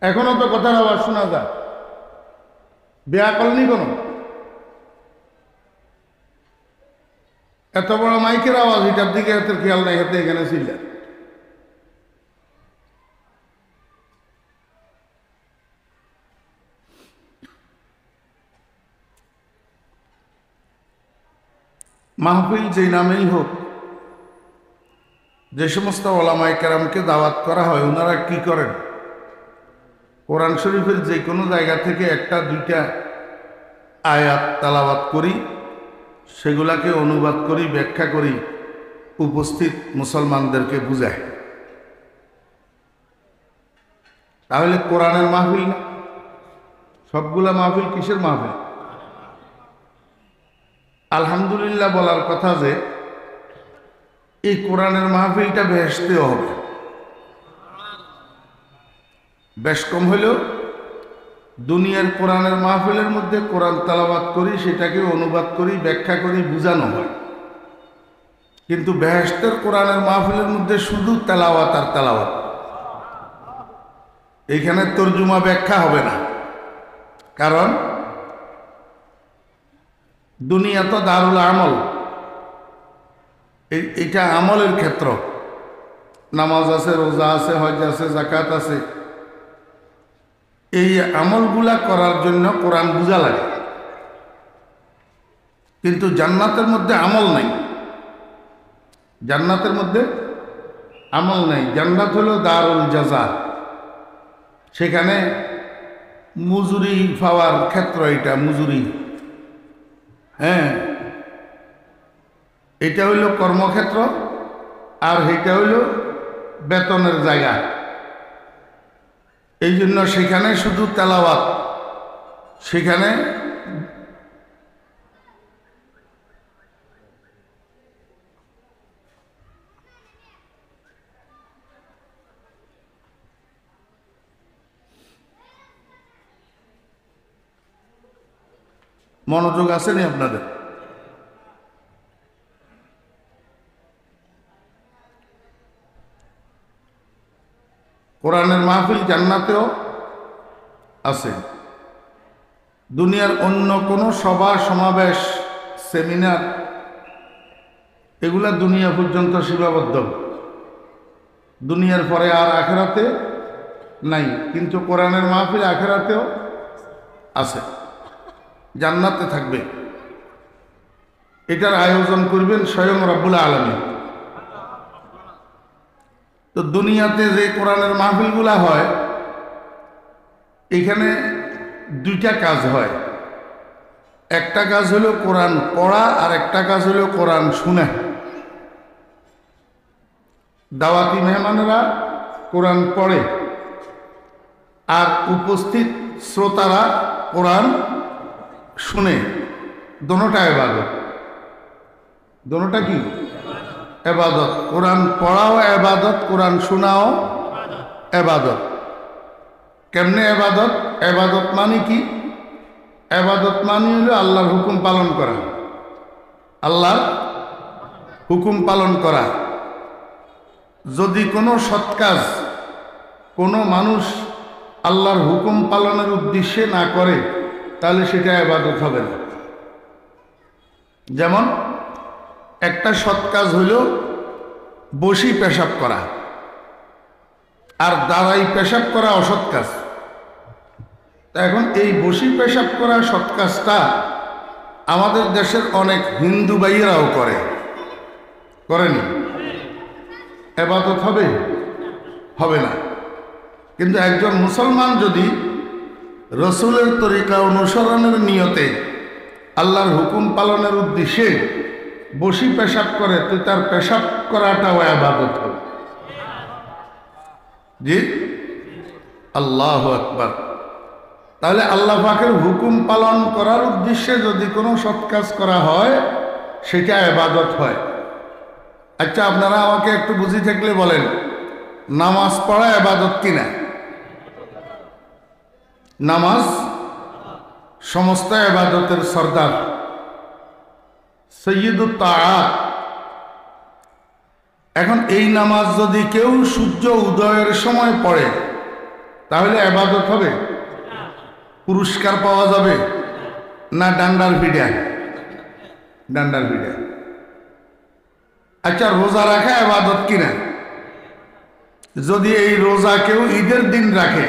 এখনো তো কথার আওয়াজ শোনা যায়, বেয়া করনি কোনো। এত বড় মাইকের আওয়াজ, এটার দিকে এত খেয়াল নাই, হাতে এখানে ছিল। মাহফিল যেই নামেই হোক, যে সমস্ত ওলামায়ে কেরামকে দাওয়াত করা হয়, ওনারা কি করেন? কোরআন শরীফের যে কোনো জায়গা থেকে একটা দুইটা আয়াত তেলাওয়াত করি, সেগুলাকে অনুবাদ করি, ব্যাখ্যা করি, উপস্থিত মুসলমানদেরকে বুঝায়। তাহলে কোরআনের মাহফিল না? সবগুলা মাহফিল কিসের মাহফিল? আলহামদুলিল্লাহ বলার কথা যে এই কোরআনের মাহফিলটা বেহেশতেও হবে। বেশ কম হলেও দুনিয়ার কোরআনের মাহফিলের মধ্যে কোরআন তেলাওয়াত করি, সেটাকে অনুবাদ করি, ব্যাখ্যা করি, বোঝানো হয়। কিন্তু বেহেশতের কোরআনের মাহফিলের মধ্যে শুধু তেলাওয়াত আর তেলাওয়াত, এইখানে তর্জুমা ব্যাখ্যা হবে না। কারণ দুনিয়া তো দারুল আমল, এটা আমলের ক্ষেত্র। নামাজ আছে, রোজা আছে, হজ আছে, যাকাত আছে। এই আমলগুলা করার জন্য কোরআন বুঝা লাগে। কিন্তু জান্নাতের মধ্যে আমল নাই, জান্নাতের মধ্যে আমল নাই। জান্নাত হলো দারুল জাযা, সেখানে মজুরি পাওয়ার ক্ষেত্র। এটা মজুরি, হ্যাঁ, এটা হইল কর্মক্ষেত্র, আর এটা হইল বেতনের জায়গা। এই জন্য সেখানে শুধু তেলাওয়াত, সেখানে মনোযোগ আসেনি আপনাদের? কোরআনের মাহফিল জান্নাতেও আছে। দুনিয়ার অন্য কোনো সভা সমাবেশ, সেমিনার, এগুলা দুনিয়া পর্যন্ত সীমাবদ্ধ। দুনিয়ার পরে আর আখেরাতে নাই, কিন্তু কোরআনের মাহফিল আখেরাতেও আছে, জান্নাতে থাকবে। এটার আয়োজন করবেন স্বয়ং রব্বুল আলামিন। তো দুনিয়াতে যে কোরআনের মাহফিলগুলা হয়, এখানে দুইটা কাজ হয়। একটা কাজ হলো কোরআন পড়া, আর একটা কাজ হলো কোরআন শোনা। দাওয়াতি মেহমানেরা কোরআন পড়ে, আর উপস্থিত শ্রোতারা কোরআন শুনে। দোনোটা ইবাদত। দোনোটা কি? ইবাদত। কোরআন পড়াও ইবাদত, কোরআন শোনাও ইবাদত। কেমনে ইবাদত? ইবাদত মানে কি? ইবাদত মানে হলো আল্লাহর হুকুম পালন করা। আল্লাহর হুকুম পালন করা। যদি কোনো সৎ কাজ কোনো মানুষ আল্লাহর হুকুম পালনের উদ্দেশ্যে না করে, তাহলে সেটা ইবাদত হবে না। যেমন একটা সৎ কাজ হইল বসি পেশাব করা, আর দাঁড়াই পেশাব করা অসৎ কাজ। তা এখন এই বসি পেশাব করা সৎ কাজটা আমাদের দেশের অনেক হিন্দু ভাইয়েরাও করে, করেনি? ইবাদত হবে? হবে না। কিন্তু একজন মুসলমান যদি রসুলের তরিকা অনুসরণের নিয়তে আল্লাহর হুকুম পালনের উদ্দেশ্যে বসি পেশাব করে, তো তার পেশাব করাটাও ইবাদত হবে। জি, আল্লাহু আকবার। তাহলে আল্লাহ পাকের হুকুম পালন করার উদ্দেশ্যে যদি কোনো সৎ কাজ করা হয়, সেটা ইবাদত হয়। আচ্ছা, আপনারা আমাকে একটু বুঝি থাকলে বলেন, নামাজ পড়া ইবাদত কিনা? নামাজ সমস্ত ইবাদতের সর্দার, সৈয়দুত তাআত। এখন এই নামাজ যদি কেউ সূর্য উদয়ের সময় পড়ে, তাহলে ইবাদত হবে? পুরস্কার পাওয়া যাবে না ডান্ডার পিঠা? ডান্ডার পিঠা। আচ্ছা, রোজা রাখা ইবাদত কিনা? যদি এই রোজা কেউ ঈদের দিন রাখে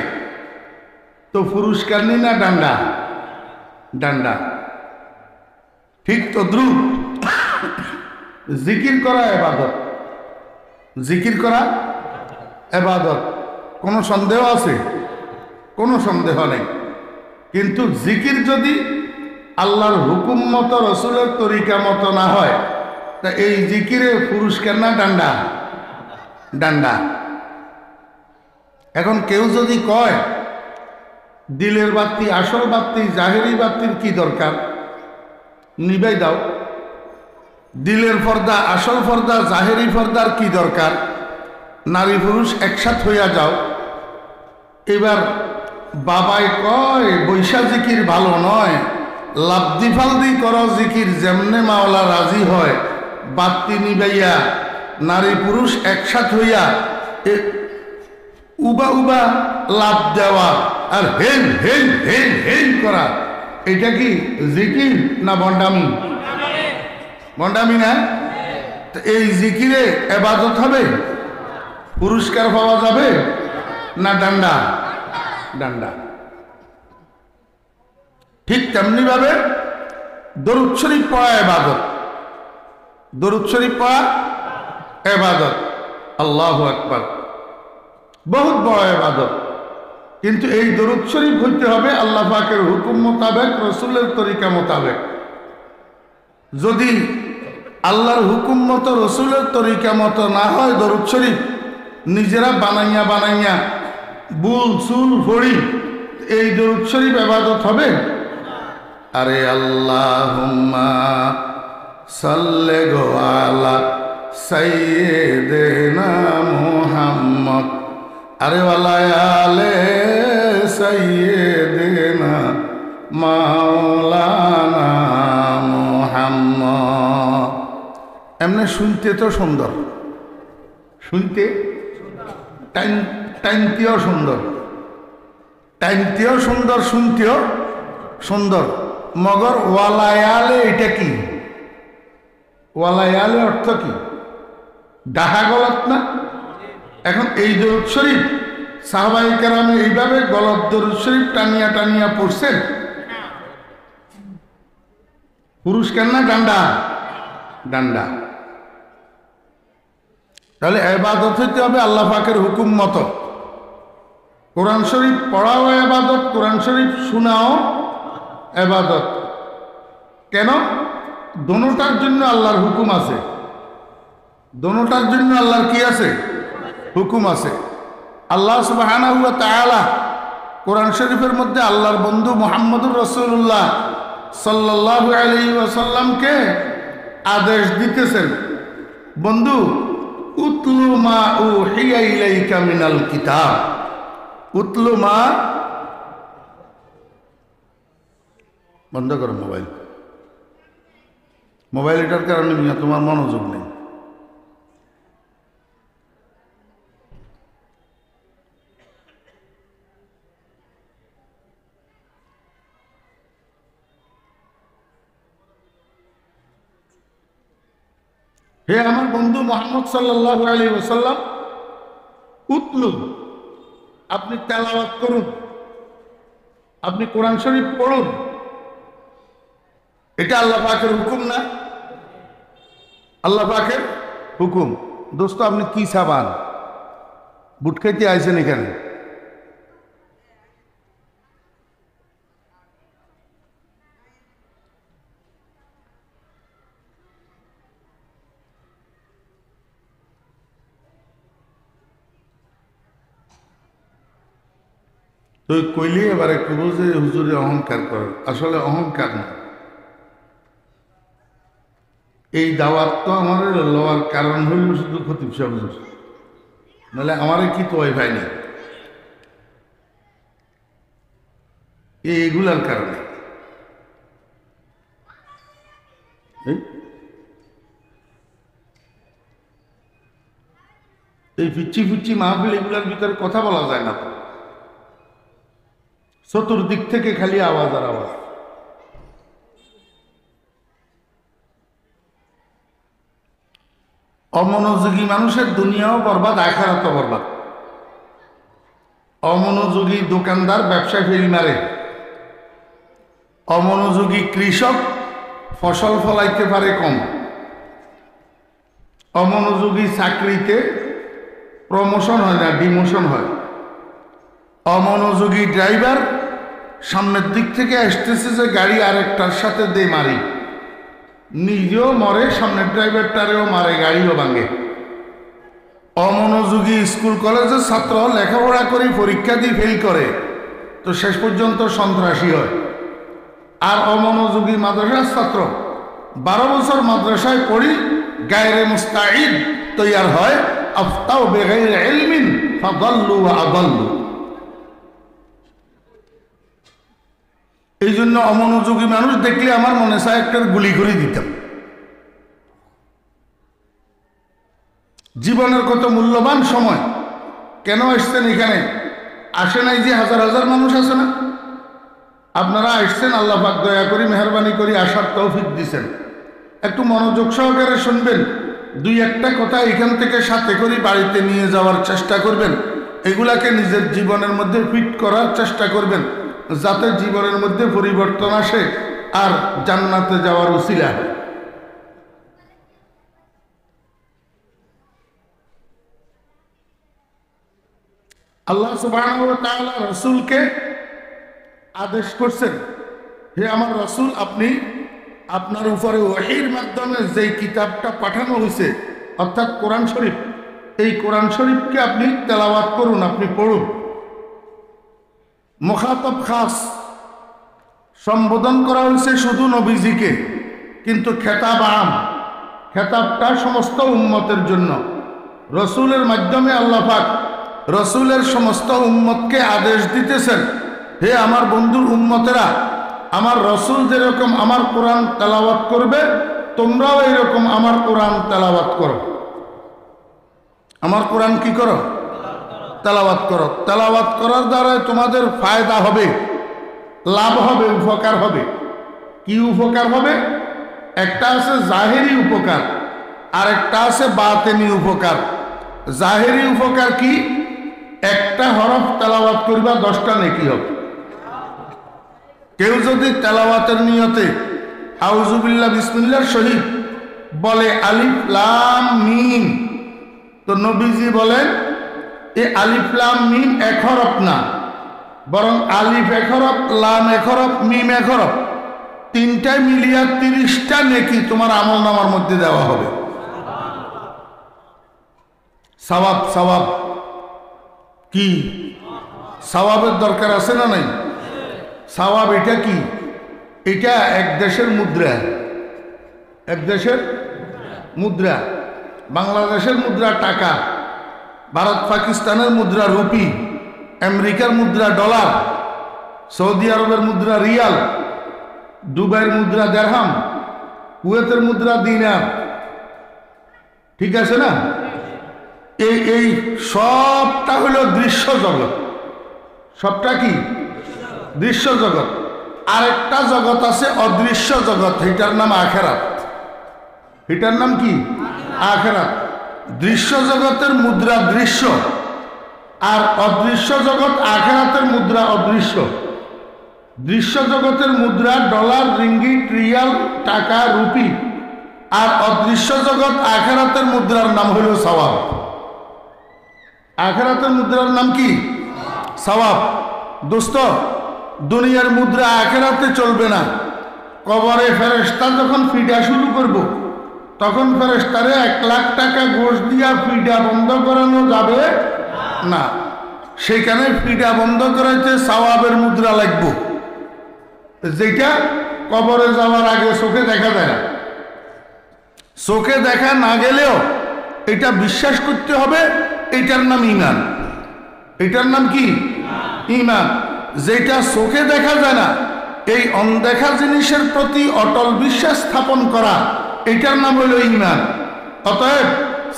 তো পুরস্কার নেই না ডান্ডা? ডান্ডা। ঠিক তো দ্রুপ জিকির করা ইবাদত, জিকির করা ইবাদত। কোনো সন্দেহ আছে? কোনো সন্দেহ নেই। কিন্তু জিকির যদি আল্লাহর হুকুম মতো রসুলের তরিকা মতো না হয় তা এই জিকিরে পুরস্কার না ডান্ডা? ডান্ডা। এখন কেউ যদি কয় দিলের বাতি আসল বাতি জাহেরি বাতির কি দরকার, নিবাই দাও। দিলের পর্দা আসল পর্দা জাহেরি পর্দার কি দরকার, নারী পুরুষ একসাথ হইয়া যাও। এবার বাবাই কয় বৈশা জিকির ভালো নয়, লাবদি ফালদি করো জিকির যেমনে মাওলা রাজি হয়। বাতি নিবাইয়া নারী পুরুষ একসাথ হইয়া উবা উবা লাভ দেওয়া আর হেল হেল হেল হেল করা, এটা কি জিকির না বন্ডামি? বন্ডামি না? এই জিকিরে ইবাদত হবে? পুরস্কার পাওয়া যাবে না ডান্ডা? ডান্ডা। ঠিক তেমনি ভাবে দরুদ শরীফ পড়া ইবাদত, দরুদ শরীফ পড়া ইবাদত। আল্লাহু আকবার, বহুত বড় ইবাদত। কিন্তু এই দরুদ শরীফ হইতে হবে আল্লাহ পাকের হুকুম মোতাবেক, রসুলের তরিকা মোতাবেক। যদি আল্লাহর হুকুম মতো রসুলের তরিকা মতো না হয় দরুদ শরীফ নিজেরা বানাইয়া বানাইয়া বুল চুল ভরি, এই দরুদ শরীফ ইবাদত হবে? আরে আল্লাহুম্মা সাল্লি আলা সাইয়্যিদিনা মুহাম্মদ, আরে ওয়ালা আলে সাইয়্যিদিনা মাওলানা মুহাম্মদ। এমনি শুনতে তো সুন্দর, শুনতে টাইনতেও সুন্দর, টাইনতেও সুন্দর, শুনতেও সুন্দর। মগর ওয়ালায়ালে এটা কি? ওয়ালায়ালে অর্থ কি? ডাহা গলত না? এখন এই দরুদ শরীফ সাহাবায়ে কেরামে এইভাবে গলত দরুদ শরীফ টানিয়া টানিয়া পড়ছেন, পুরস্কার না ডান্ডা? ডান্ডা। তাহলে ইবাদত হইতে হবে আল্লাহ পাকের হুকুম মতো। কোরআন শরীফ পড়াও ইবাদত, কোরআন শরীফ শোনাও ইবাদত। কেন? দোনোটার জন্য আল্লাহর হুকুম আছে, দোনোটার জন্য আল্লাহর কি আছে? হুকুম আছে। আল্লাহ সুবহানাহু ওয়া তাআলা কোরআন শরীফের মধ্যে আল্লাহর বন্ধু মুহাম্মদুর রাসূলুল্লাহ সাল্লাল্লাহু আলাইহি ওয়াসাল্লামকে আদেশ দিতেছেন, বন্ধু উতলু মা উহিয়া ইলাইকা মিনাল কিতাব, উতলু মা। বন্ধ করো মোবাইল, মোবাইল এটার কারণে তোমার মনোযোগ নেই। হে আমার বন্ধু মুহাম্মদ সাল্লাল্লাহু আলাইহি ওয়াসাল্লাম, উতলু, আপনি তেলাওয়াত করুন, আপনি কোরআন শরীফ পড়ুন। এটা আল্লাহ পাকের হুকুম না? আল্লাহ পাকের হুকুম। দোস্ত আপনি কি সাবান বুট খাইতে আইছেন এখানে? তো কইলে এবারে কব যে হুজুরে অহংকার করে, আসলে অহংকার না। এই দাওয়াত তো আমার লওয়ার কারণ হইল শুধু খতিব সাহেব হুজুর, নাহলে আমারে কি তো ওই ভাই না, এইগুলার কারণে। এই পিচ্ছি পিচ্ছি মাহফিল এগুলার ভিতরে কথা বলা যায় না। চতুর্দিক থেকে খালি আওয়াজ আর আওয়াজ। অমনোযোগী মানুষের দুনিয়াও বরবাদ, আখিরাতও বরবাদ। অমনোযোগী দোকানদার ব্যবসায় ফেল মারে, অমনোযোগী কৃষক ফসল ফলাইতে পারে কম, অমনোযোগী চাকরিতে প্রমোশন হয় না, ডিমোশন হয়, অমনোযোগী ড্রাইভার সামনের দিক থেকে আসতেছে যে গাড়ি আরেকটার সাথে দে মারি, নিজেও মরে, সামনের ড্রাইভারটারেও মারে, গাড়িও ভাঙে। অমনোযোগী স্কুল কলেজের ছাত্র লেখাপড়া করে পরীক্ষা দিয়ে ফেল করে, তো শেষ পর্যন্ত সন্ত্রাসী হয়। আর অমনোযোগী মাদ্রাসার ছাত্র 12 বছর মাদ্রাসায় পড়ি গায়রে মুস্তাঈদ তৈয়ার হয়, আফতাও বিগাইরি ইলমিন ফাদাল্লু ওয়া আদাল্লু। এই জন্য অমনোযোগী মানুষ দেখলে আমার মনে চায় একটা গুলি করে দিতাম। জীবনের কত মূল্যবান সময়, কেন আসছেন এখানে? আসে নাই যে হাজার হাজার মানুষ আছে না? আপনারা আসছেন, আল্লাহ পাক দয়া করি মেহরবানি করি আসার তৌফিক দিছেন। একটু মনোযোগ সহকারে শুনবেন, দুই একটা কথা এখান থেকে সাথে করে বাড়িতে নিয়ে যাওয়ার চেষ্টা করবেন। এগুলাকে নিজের জীবনের মধ্যে ফিট করার চেষ্টা করবেন, যাতে জীবনের মধ্যে পরিবর্তন আসে আর জান্নাতে যাওয়ার উসিলা। আল্লাহ সুবহানাহু ওয়া তাআলা রাসূলকে আদেশ করছেন, হে আমার রাসূল, আপনি আপনার উপরে ওহীর মাধ্যমে যেই কিতাবটা পাঠানো হয়েছে অর্থাৎ কোরআন শরীফ, এই কোরআন শরীফকে আপনি তেলাওয়াত করুন, আপনি পড়ুন। মুখাতাব খাস, সম্বোধন করা হয়েছে শুধু নবীজিকে, কিন্তু খেতাব আম, খেতাবটা সমস্ত উম্মতের জন্য। রসুলের মাধ্যমে আল্লাহ পাক রসুলের সমস্ত উম্মতকে আদেশ দিতেছেন, হে আমার বন্ধুর উম্মতেরা, আমার রসুল যেরকম আমার কোরআন তেলাওয়াত করবে, তোমরাও এরকম আমার কোরআন তেলাওয়াত করো। আমার কোরআন কি করো? তেলাওয়াত করো। তেলাওয়াত করার দ্বারা তোমাদের ফায়দা হবে, লাভ হবে, উপকার হবে। কি উপকার হবে? একটা আছে জাহেরি উপকার, আর একটা আছে বাতেনি উপকার। জাহেরি উপকার কি? একটা হরফ তেলাওয়াত করবা 10টা নেকি হবে। কেউ যদি তেলাওয়াতের নিয়তে আউযুবিল্লাহ বিসমিল্লাহর সহিত বলে আলিফ লাম মিম, তো নবীজি বলেন এই আলিফ লাম মিম এক হরফ না, বরং আলিফ এক হরফ, লাম এক হরফ, মিম এক হরফ, তিনটায় মিলিয়ে 30টা নেকি তোমার আমলনামার মধ্যে দেওয়া হবে। সওয়াব, সওয়াব কি? সওয়াবের দরকার আছে না নাই? সওয়াব এটা কি? এটা এক দেশের মুদ্রা, এক দেশের মুদ্রা। বাংলাদেশের মুদ্রা টাকা, ভারত পাকিস্তানের মুদ্রা রুপি, আমেরিকার মুদ্রা ডলার, সৌদি আরবের মুদ্রা রিয়াল, দুবাইয়ের মুদ্রা দিরহাম, কুয়েতের মুদ্রা দিনার। ঠিক আছে না? এই সবটা হলো দৃশ্য জগৎ। সবটা কি? দৃশ্য জগৎ। আরেকটা জগৎ আছে অদৃশ্য জগৎ, এটার নাম আখিরাত। এটার নাম কি? আখিরাত। দৃশ্য জগতের মুদ্রা দৃশ্য, আর অদৃশ্য জগৎ আখিরাতের মুদ্রা অদৃশ্য। দৃশ্য জগতের মুদ্রা ডলার, রিঙ্গিট, রিয়াল, টাকা, রুপি, আর অদৃশ্য জগৎ আখিরাতের মুদ্রার নাম হলো সওয়াব। আখিরাতের মুদ্রার নাম কি? সওয়াব। দোস্ত, দুনিয়ার মুদ্রা আখিরাতে চলবে না। কবরে ফেরেশতা যখন ফিডা শুরু করব, তখন ফেরেশতারে 1 লাখ টাকা ঘুষ দিয়া ফিডা বন্ধ করানো যাবে না। সেখানে ফিডা বন্ধ করাইতে সওয়াবের মুদ্রা লাগবে, যেটা কবরে যাওয়ার আগে চোখে দেখা যায় না। চোখে দেখা না গেলেও এটা বিশ্বাস করতে হবে, এটার নাম ঈমান। এটার নাম কি? ঈমান। যেটা চোখে দেখা যায় না, এই অনদেখা জিনিসের প্রতি অটল বিশ্বাস স্থাপন করা, এটার নাম হলো ঈমান। অতএব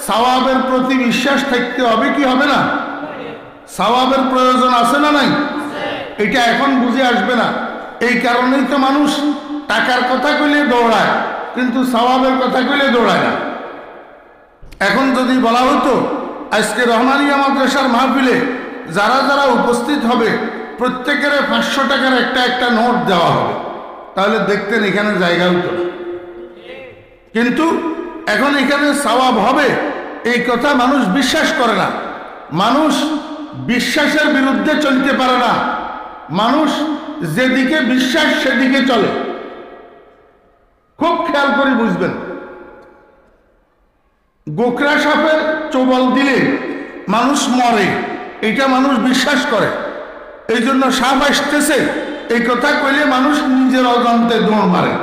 সওয়াবের প্রতি বিশ্বাস থাকতে হবে কি হবে না? সওয়াবের প্রয়োজন আছে না নাই? এটা এখন বুঝে আসবে না। এই কারণেই তো মানুষ টাকার কথা কইলে দৌড়ায়, কিন্তু সওয়াবের কথা কইলে দৌড়ায় না। এখন যদি বলা হতো আজকে রহমানিয়া মাদ্রাসার মাহফিলে যারা যারা উপস্থিত হবে প্রত্যেকের 500 টাকার একটা একটা নোট দেওয়া হবে, তাহলে দেখতেন এখানে জায়গা হতো না। কিন্তু এখন এখানে সওয়াব হবে এই কথা মানুষ বিশ্বাস করে না। মানুষ বিশ্বাসের বিরুদ্ধে চলতে পারে না। মানুষ যেদিকে বিশ্বাস সেদিকে চলে। খুব খেয়াল করে বুঝবেন, গোকরা সাপের চোবল দিলে মানুষ মরে, এটা মানুষ বিশ্বাস করে। এই জন্য সাপ আসতেছে এই কথা কইলে মানুষ নিজের অজান্তে দৌড় মারে।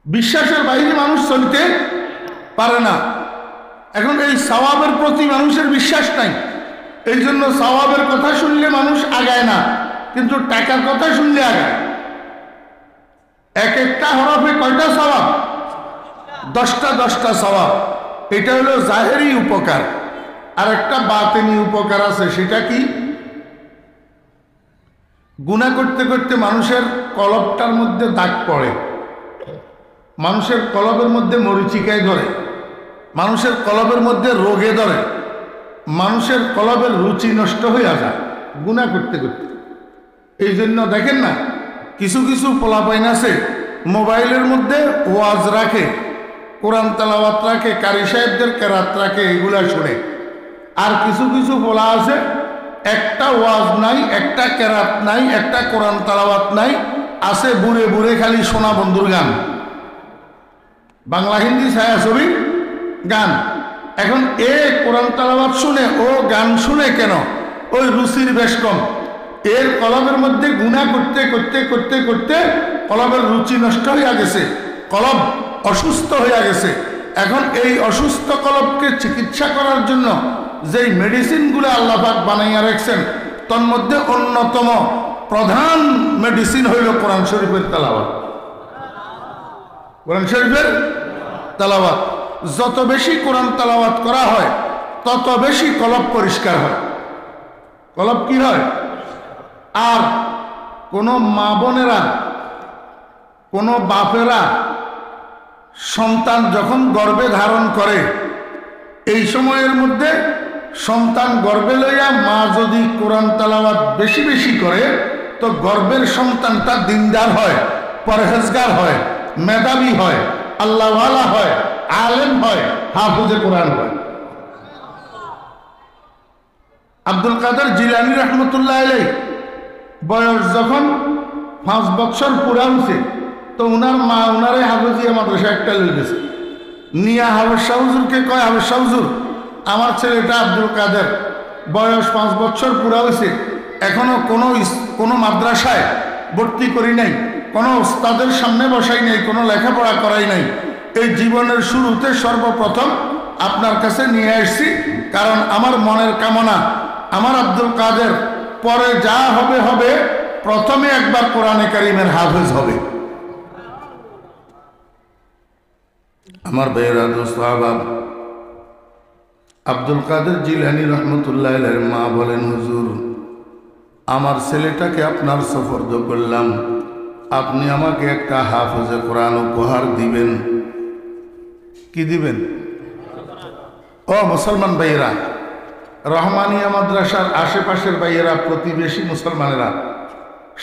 বিশ্বাসের বাইরে মানুষ চলতে পারে না। এখন এই সওয়াবের প্রতি মানুষের বিশ্বাস নাই, এই জন্য সওয়াবের কথা শুনলে মানুষ আগায় না, কিন্তু টাকার কথা শুনলে আগায়। এক একটা হরফে কয়টা সওয়াব? 10টা 10টা সওয়াব। এটা হলো জাহেরি উপকার। আর একটা বাতেনি উপকার আছে, সেটা কি? গুনাহ করতে করতে মানুষের কলবটার মধ্যে দাগ পড়ে, মানুষের কলবের মধ্যে মরিচিকায় ধরে, মানুষের কলবের মধ্যে রোগে ধরে, মানুষের কলবের রুচি নষ্ট হয়ে যায় গুনাহ করতে করতে। এই জন্য দেখেন না, কিছু কিছু পোলাপাইন আছে মোবাইলের মধ্যে ওয়াজ রাখে, কোরআন তেলাওয়াত রাখে, কারি সাহেবদের কেরাত রাখে, এগুলা শুনে। আর কিছু কিছু পোলা আছে একটা ওয়াজ নাই, একটা কেরাত নাই, একটা কোরআন তেলাওয়াত নাই, আছে বুড়ে বুড়ে খালি সোনা বন্ধুর গান, বাংলা হিন্দি ছায়াছবি গান। এখন এ কোরআন তেলাওয়াত শুনে, ও গান শুনে কেন? ওই রুচির বেশ কম। এর কলবের মধ্যে গুনাহ করতে করতে করতে করতে কলবের রুচি নষ্ট হইয়া গেছে, কলব অসুস্থ হইয়া গেছে। এখন এই অসুস্থ কলবকে চিকিৎসা করার জন্য যেই মেডিসিনগুলো আল্লাহ পাক বানাইয়া রাখছেন, তার মধ্যে অন্যতম প্রধান মেডিসিন হইল কোরআন শরীফের তেলাওয়াত। কোরআন শরীফের তেলাওয়াত যত বেশি কোরআন তেলাওয়াত করা হয় তত বেশি কলব পরিষ্কার হয়। কলব কি হয়? আর কোনো মা বোনেরা, কোনো বাপেরা সন্তান যখন গর্ভে ধারণ করে, এই সময়ের মধ্যে সন্তান গর্ভে লইয়া মা যদি কোরআন তেলাওয়াত বেশি বেশি করে, তো গর্ভের সন্তানটা দিনদার হয়, পরহেজগার হয়, মেধাবী হয়, আল্লাহওয়ালা হয়, আলেম হয়, হাফেজে কোরআন হয়। আব্দুল কাদের জিলানী রহমতুল্লাহ আলাইহি বয়স যখন 5 বছর পুরা হয়েছে, তো উনার মা উনারে হাফেজিয়া মাদ্রাসা একটা লই গেছে নিয়া। হাফেজ শাহ হুজুরকে কয়, হাফেজ শাহ হুজুর, আমার ছেলেটা আব্দুল কাদের বয়স 5 বছর পুরা হয়েছে, এখনো কোনো মাদ্রাসায় ভর্তি করি নাই, কোনো ওস্তাদের সামনে বসাই নাই, কোনো লেখাপড়া করাই নাই। এই জীবনের শুরুতে সর্বপ্রথম আপনার কাছে নিয়ে আসছি, কারণ আমার মনের কামনা আমার আব্দুল কাদের পরে যা হবে হবে, প্রথমে একবার কোরআনে কারিমের হাফেজ হবে। আমার ভাইয়েরা, দোস্ত আহবাব, আব্দুল কাদের জিলানী রহমতুল্লাহ আলাইহির মা বলেন, হুজুর, আমার ছেলেটাকে আপনার সুপর্দ করলাম, আপনি আমাকে একটা হাফেজে কোরআন উপহার দিবেন। কি দিবেন? ও মুসলমান ভাইয়েরা, রহমানিয়া মাদ্রাসার আশেপাশের ভাইয়েরা, প্রতিবেশী মুসলমানেরা,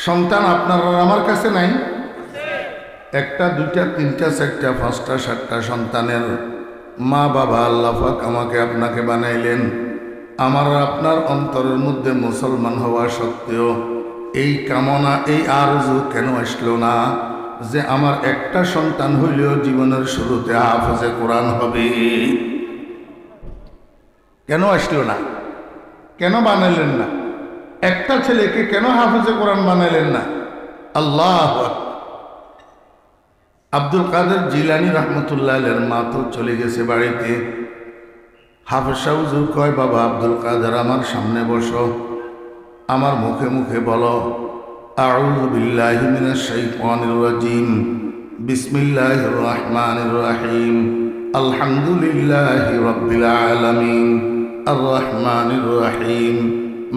সন্তান আপনারা আমার কাছে নাই? 1টা 2টা 3টা 4টা 5টা 7টা সন্তানের মা বাবা আল্লাহ পাক আমাকে আপনাকে বানাইলেন। আমার আপনার অন্তরের মধ্যে মুসলমান হওয়া সত্ত্বেও এই কামনা, এই আরজু কেন আসলো না যে আমার একটা সন্তান হইলেও জীবনের শুরুতে হাফেজে কোরআন হবে? কেন আসলো না? কেন বানাইলেন না? একটা ছেলেকে কেন হাফেজে কোরআন বানাইলেন না? আল্লাহ। আব্দুল কাদের জিলানী রহমতুল্লাহ আলাইহির মা তো চলে গেছে বাড়িতে। হাফেজ শাহ হুজুর কয়, বাবা আব্দুল কাদের, আমার সামনে বসো, আমার মুখে মুখে বলো, আউযু বিল্লাহি মিনাশ শাইতানির রাজিম, বিসমিল্লাহির রহমানির রহিম, আলহামদুলিল্লাহি রাব্বিল আলামিন, আর রহমানির রহিম,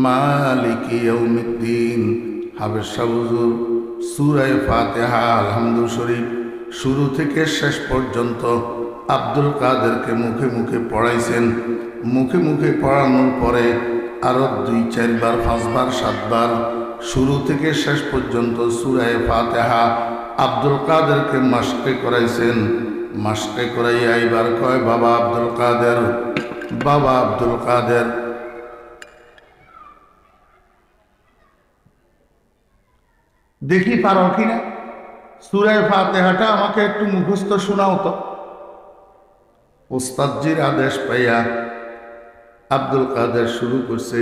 মালিকি ইয়াউমিদ্দিন। হাফেজ সাহেব হুজুর সূরা ফাতিহা আলহামদু শরীফ শুরু থেকে শেষ পর্যন্ত আব্দুল কাদেরকে মুখে মুখে পড়াইছেন। মুখে মুখে পড়ানোর পরে আরো 2-4 বার 5 বার 7 বার শুরু থেকে শেষ পর্যন্ত সূরা ফাতিহা আব্দুল কাদেরকে মাশকে করাইছেন। মাশকে করাইয়া এবার কয়, বাবা আব্দুল কাদের, বাবা আব্দুল কাদের, দেখি পারো কিনা সূরা ফাতিহাটা আমাকে একটু মুখস্থ শোনাও তো। ওস্তাদজির আদেশ পাইয়া আব্দুল কাদের শুরু করছে,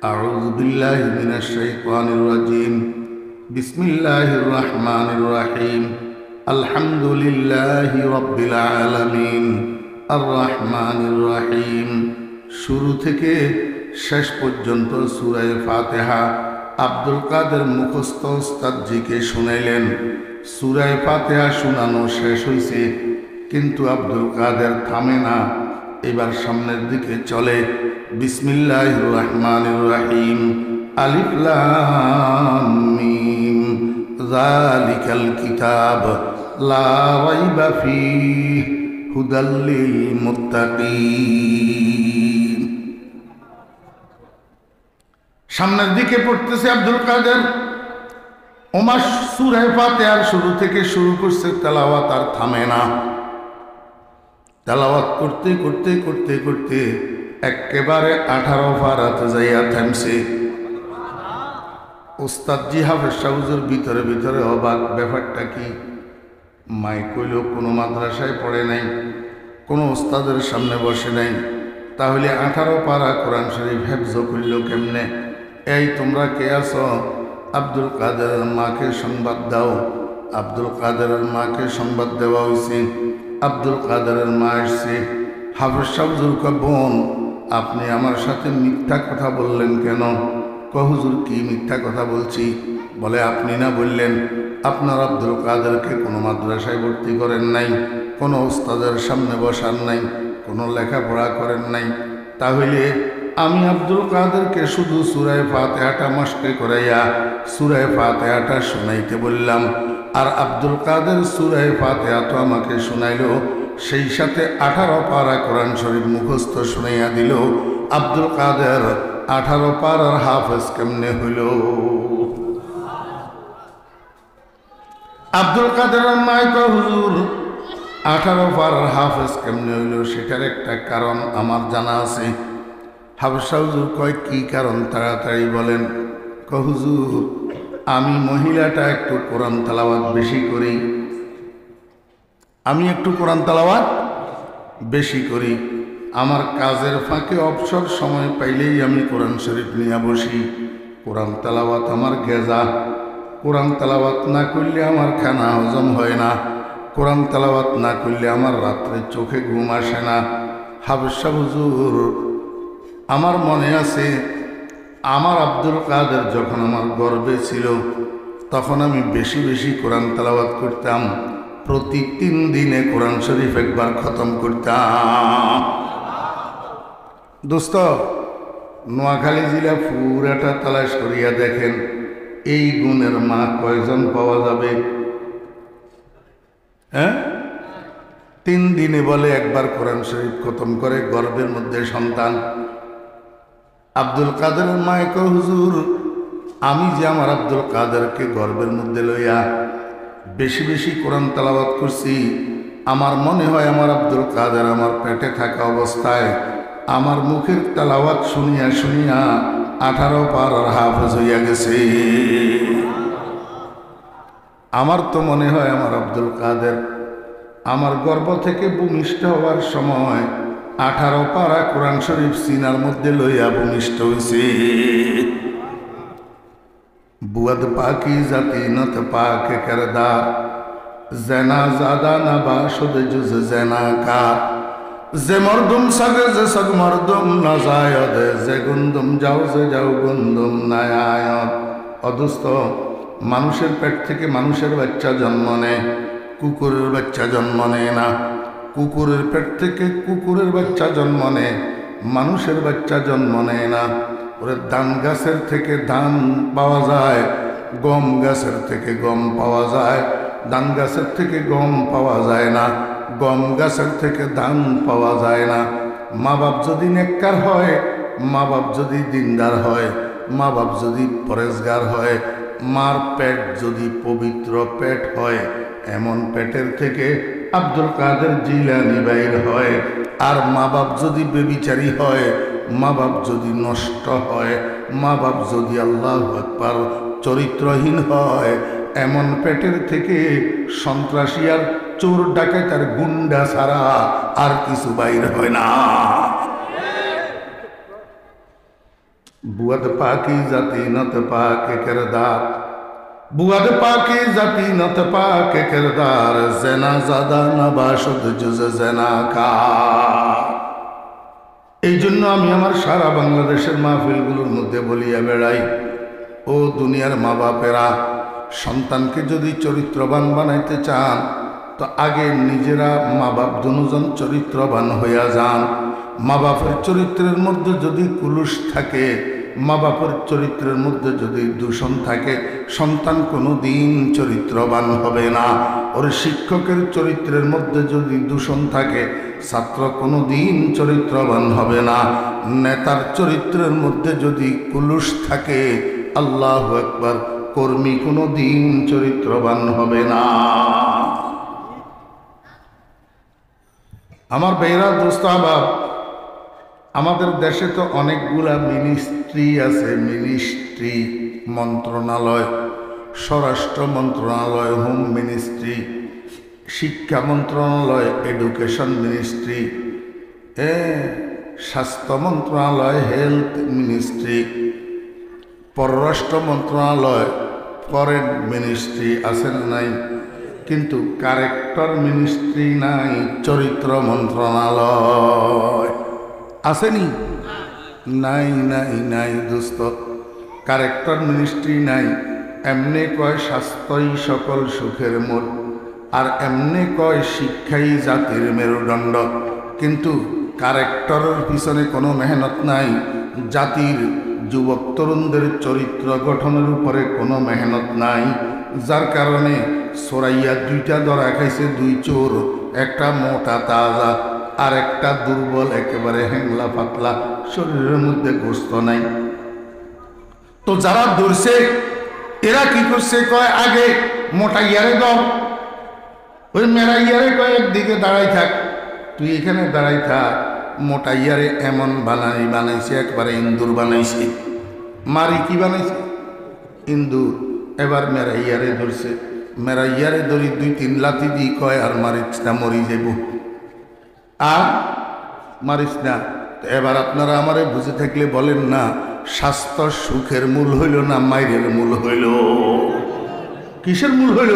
আউযু বিল্লাহি মিনাশ শাইতানির রাজিম, বিসমিল্লাহির রহমানির রহিম, আলহামদুলিল্লাহি রাব্বিল আলামিন, আর রহমানির রহিম। শুরু থেকে শেষ পর্যন্ত সূরা ফাতিহা আব্দুল কাদের মুখস্থ ওস্তাদজিকে শুনাইলেন। সূরা ফাতিহা শোনানো শেষ হয়েছে, কিন্তু আব্দুল কাদের থামে না, এবার সামনের দিকে চলে। বিসমিল্লাহির রহমানির রহিম, আলিফ লাম মিম, যালিকাল কিতাব লা রাইবা ফীহি হুদাল লিল মুত্তাকিন। সামনের দিকে পড়তেছে আব্দুল কাদের। ওমর সূরা ফাতিহার শুরু থেকে শুরু করছে তেলাওয়াত, আর থামে না। তেলাওয়াত করতে করতে করতে করতে একেবারে 18 পারাতে যাইয়া থামছে। ওস্তাদজি হাফেজ সাহেব হুজুর ভিতরে ভিতরে অবাক, ব্যাপারটা কি? মাই কইল কোনো মাদ্রাসায় পড়ে নাই, কোনো ওস্তাদের সামনে বসে নাই, তাহলে 18 পারা কোরআন শরীফ হেফজ করল কেমনে? এই তোমরা কে আছো? আব্দুল কাদেরের মাকে সংবাদ দাও। আব্দুল কাদেরের মাকে সংবাদ দেওয়া হয়েছে। আব্দুল কাদেরের মা এসছে। হাফেজ সাহেব হুজুর কয়, বোন আপনি আমার সাথে মিথ্যা কথা বললেন কেন? কয়, হুজুর কি মিথ্যা কথা বলছি? বলে, আপনি না বললেন আপনার আব্দুল কাদেরকে কোনো মাদ্রাসায় ভর্তি করেন নাই, কোনো ওস্তাদের সামনে বসান নাই, কোনো লেখাপড়া করেন নাই, তাহলে আমি আব্দুল কাদেরকে শুধু সূরা ফাতিহাটা মাশকে করাইয়া সূরা ফাতিহাটা শুনাইতে বললাম, আর আব্দুল কাদের সূরা ফাতিহা তো আমাকে শুনাইল, সেই সাথে 18 পারা কোরআন শরীফ মুখস্থ শুনাইয়া দিল। আব্দুল কাদের 18 পারার হাফেজ কেমনে হইল? আব্দুল কাদেরের মাই কয়, হুজুর 18 পারার হাফেজ কেমনে হইল সেটার একটা কারণ আমার জানা আছে। হাফেজ সাহেব হুজুর কয়, কি কারণ তাড়াতাড়ি বলেন। কয়, হুজুর আমি মহিলাটা একটু কোরআন তেলাওয়াত বেশি করি, আমি একটু কোরআন তেলাওয়াত বেশি করি। আমার কাজের ফাঁকে অবসর সময় পাইলেই আমি কোরআন শরীফ নিয়ে বসি। কোরআন তেলাওয়াত আমার গেজা, কোরআন তেলাওয়াত না করলে আমার খানা হজম হয় না, কোরআন তেলাওয়াত না করলে আমার রাত্রে চোখে ঘুম আসে না। হাফেজ সাহেব হুজুর আমার মনে আছে, আমার আব্দুল কাদের যখন আমার গর্বে ছিল তখন আমি বেশি বেশি কোরআন তেলাওয়াত করতাম। প্রতি 3 দিনে কোরআন শরীফ একবার খতম করতাম। দোস্ত, নোয়াখালী জেলা পুরাটা তালাশ করিয়া দেখেন, এই গুণের মা কয়জন পাওয়া যাবে? হ্যাঁ, 3 দিনে বলে একবার কোরআন শরীফ খতম করে গর্ভের মধ্যে সন্তান। আব্দুল কাদেরের মায়ে কয়, হুজুর আমি যে আমার আব্দুল কাদেরকে গর্ভের মধ্যে লইয়া বেশি বেশি কোরআন তেলাওয়াত করছি, আমার মনে হয় আমার আব্দুল কাদের আমার পেটে থাকা অবস্থায় আমার মুখের তেলাওয়াত শুনিয়া শুনিয়া 18 পারার হাফেজ হইয়া গেছে। আমার তো মনে হয় আমার আব্দুল কাদের আমার গর্ভ থেকে ভূমিষ্ঠ হওয়ার সময় 18 পারা কোরআন শরীফ সিনার মধ্যে লইয়া ভূমিষ্ঠ হয়েছে। বুয়াদ পাকি জাতি নত পাক করদার, জেনা জাদা না বাসুদ জুজ জেনা কা, যে মরদুম সাগে যে সগ মরদুম না জায়দ, যে গুন্দুম যাও যে যাও গুন্দুম না আয়ত। অদুস্ত, মানুষের পেট থেকে মানুষের বাচ্চা জন্ম নেয়, কুকুরের বাচ্চা জন্ম নেয় না। কুকুরের পেট থেকে কুকুরের বাচ্চা জন্ম নেয়, মানুষের বাচ্চা জন্ম নেয় না। ওরে ধান গাছের থেকে ধান পাওয়া যায়, গম গাছের থেকে গম পাওয়া যায়। ধান গাছের থেকে গম পাওয়া যায় না, গম গাছের থেকে ধান পাওয়া যায় না। মা বাপ যদি নেককার হয়, মা বাপ যদি দিনদার হয়, মা বাপ যদি পরেজগার হয়, মার পেট যদি পবিত্র পেট হয়, এমন পেটের থেকে আব্দুল কাদের জিলানী বাইর হয়। আর মা বাপ যদি বেবিচারী হয়, মা বাপ যদি নষ্ট হয়, মা বাপ যদি আল্লাহু আকবার চরিত্রহীন হয়, এমন পেটের থেকে সন্ত্রাসী আর চোর ডাকাত আর গুন্ডা ছাড়া আর কিছু বাইর হয় না। বুয়াদ পাকি জাতি নত পাকে কিরদার, বুয়াদ পাকি জাতি নত পাকে কিরদার, জেনা জাদা নবাশুদ জুজ জেনা কা। এই জন্য আমি আমার সারা বাংলাদেশের মাহফিলগুলোর মধ্যে বলিয়া বেড়াই, ও দুনিয়ার মা বাপেরা, সন্তানকে যদি চরিত্রবান বানাইতে চান তো আগে নিজেরা মা বাপ দুজন চরিত্রবান হইয়া যান। মা বাপের চরিত্রের মধ্যে যদি কুলুষ থাকে, মা বাপের চরিত্রের মধ্যে যদি দূষণ থাকে, সন্তান কোনো দিন চরিত্রবান হবে না। ওর শিক্ষকের চরিত্রের মধ্যে যদি দূষণ থাকে, ছাত্র কোনো দিন চরিত্রবান হবে না। নেতার চরিত্রের মধ্যে যদি কুলুষ থাকে, আল্লাহু আকবার, কর্মী কোনো দিন চরিত্রবান হবে না। আমার বেরা দোস্তাবাব, আমাদের দেশে তো অনেকগুলা মিনিস্ট্রি আছে, মিনিস্ট্রি মন্ত্রণালয়, স্বরাষ্ট্র মন্ত্রণালয়, হোম মিনিস্ট্রি, শিক্ষা মন্ত্রণালয়, এডুকেশন মিনিস্ট্রি, স্বাস্থ্য মন্ত্রণালয়, হেলথ মিনিস্ট্রি, পররাষ্ট্র মন্ত্রণালয়, ফরেন মিনিস্ট্রি আছে না নাই? কিন্তু কারেক্টর মিনিস্ট্রি নাই, চরিত্র মন্ত্রণালয় আসেনি? নাই নাই নাই দোস্ত, কারেক্টর মিনিস্ট্রি নাই। এমনি কয় স্বাস্থ্যই সকল সুখের মূল, আর এমনি কয় শিক্ষাই জাতির মেরুদণ্ড। কিন্তু কারেক্টরের পিছনে কোনো মেহনত নাই, জাতির যুবক তরুণদের চরিত্র গঠনের উপরে কোনো মেহনত নাই। যার কারণে সরাইয়া দুইটা ধরা খাইছে, দুই চোর, একটা মোটা তাজা আর একটা দুর্বল, একেবারে হ্যাংলা পাতলা, শরীরের মধ্যে গোস্ত নাই। তো যারা ধরছে এরা কি করছে, কয় আগে মোটা ইয়ারে দাও, ওই মেরা ইয়ারে কয় একদিকে দাঁড়াই থাক, তুই এখানে দাঁড়াই থাক। মোটা ইয়ারে এমন বানাইছে, একবারে ইন্দুর বানাইছে। মারি কি বানাইছে? ইন্দুর। এবার মেরা ইয়ারে ধরছে, মেরা ইয়ারে ধরি দুই তিন লাথি দি কয় আর মারিস না, মরি যাব। আর মারিস না। এবার আপনারা আমারে বুঝে থাকলে বলেন না, স্বাস্থ্য সুখের মূল হইল না মাইরের মূল হইল? কিসের মূল হইল?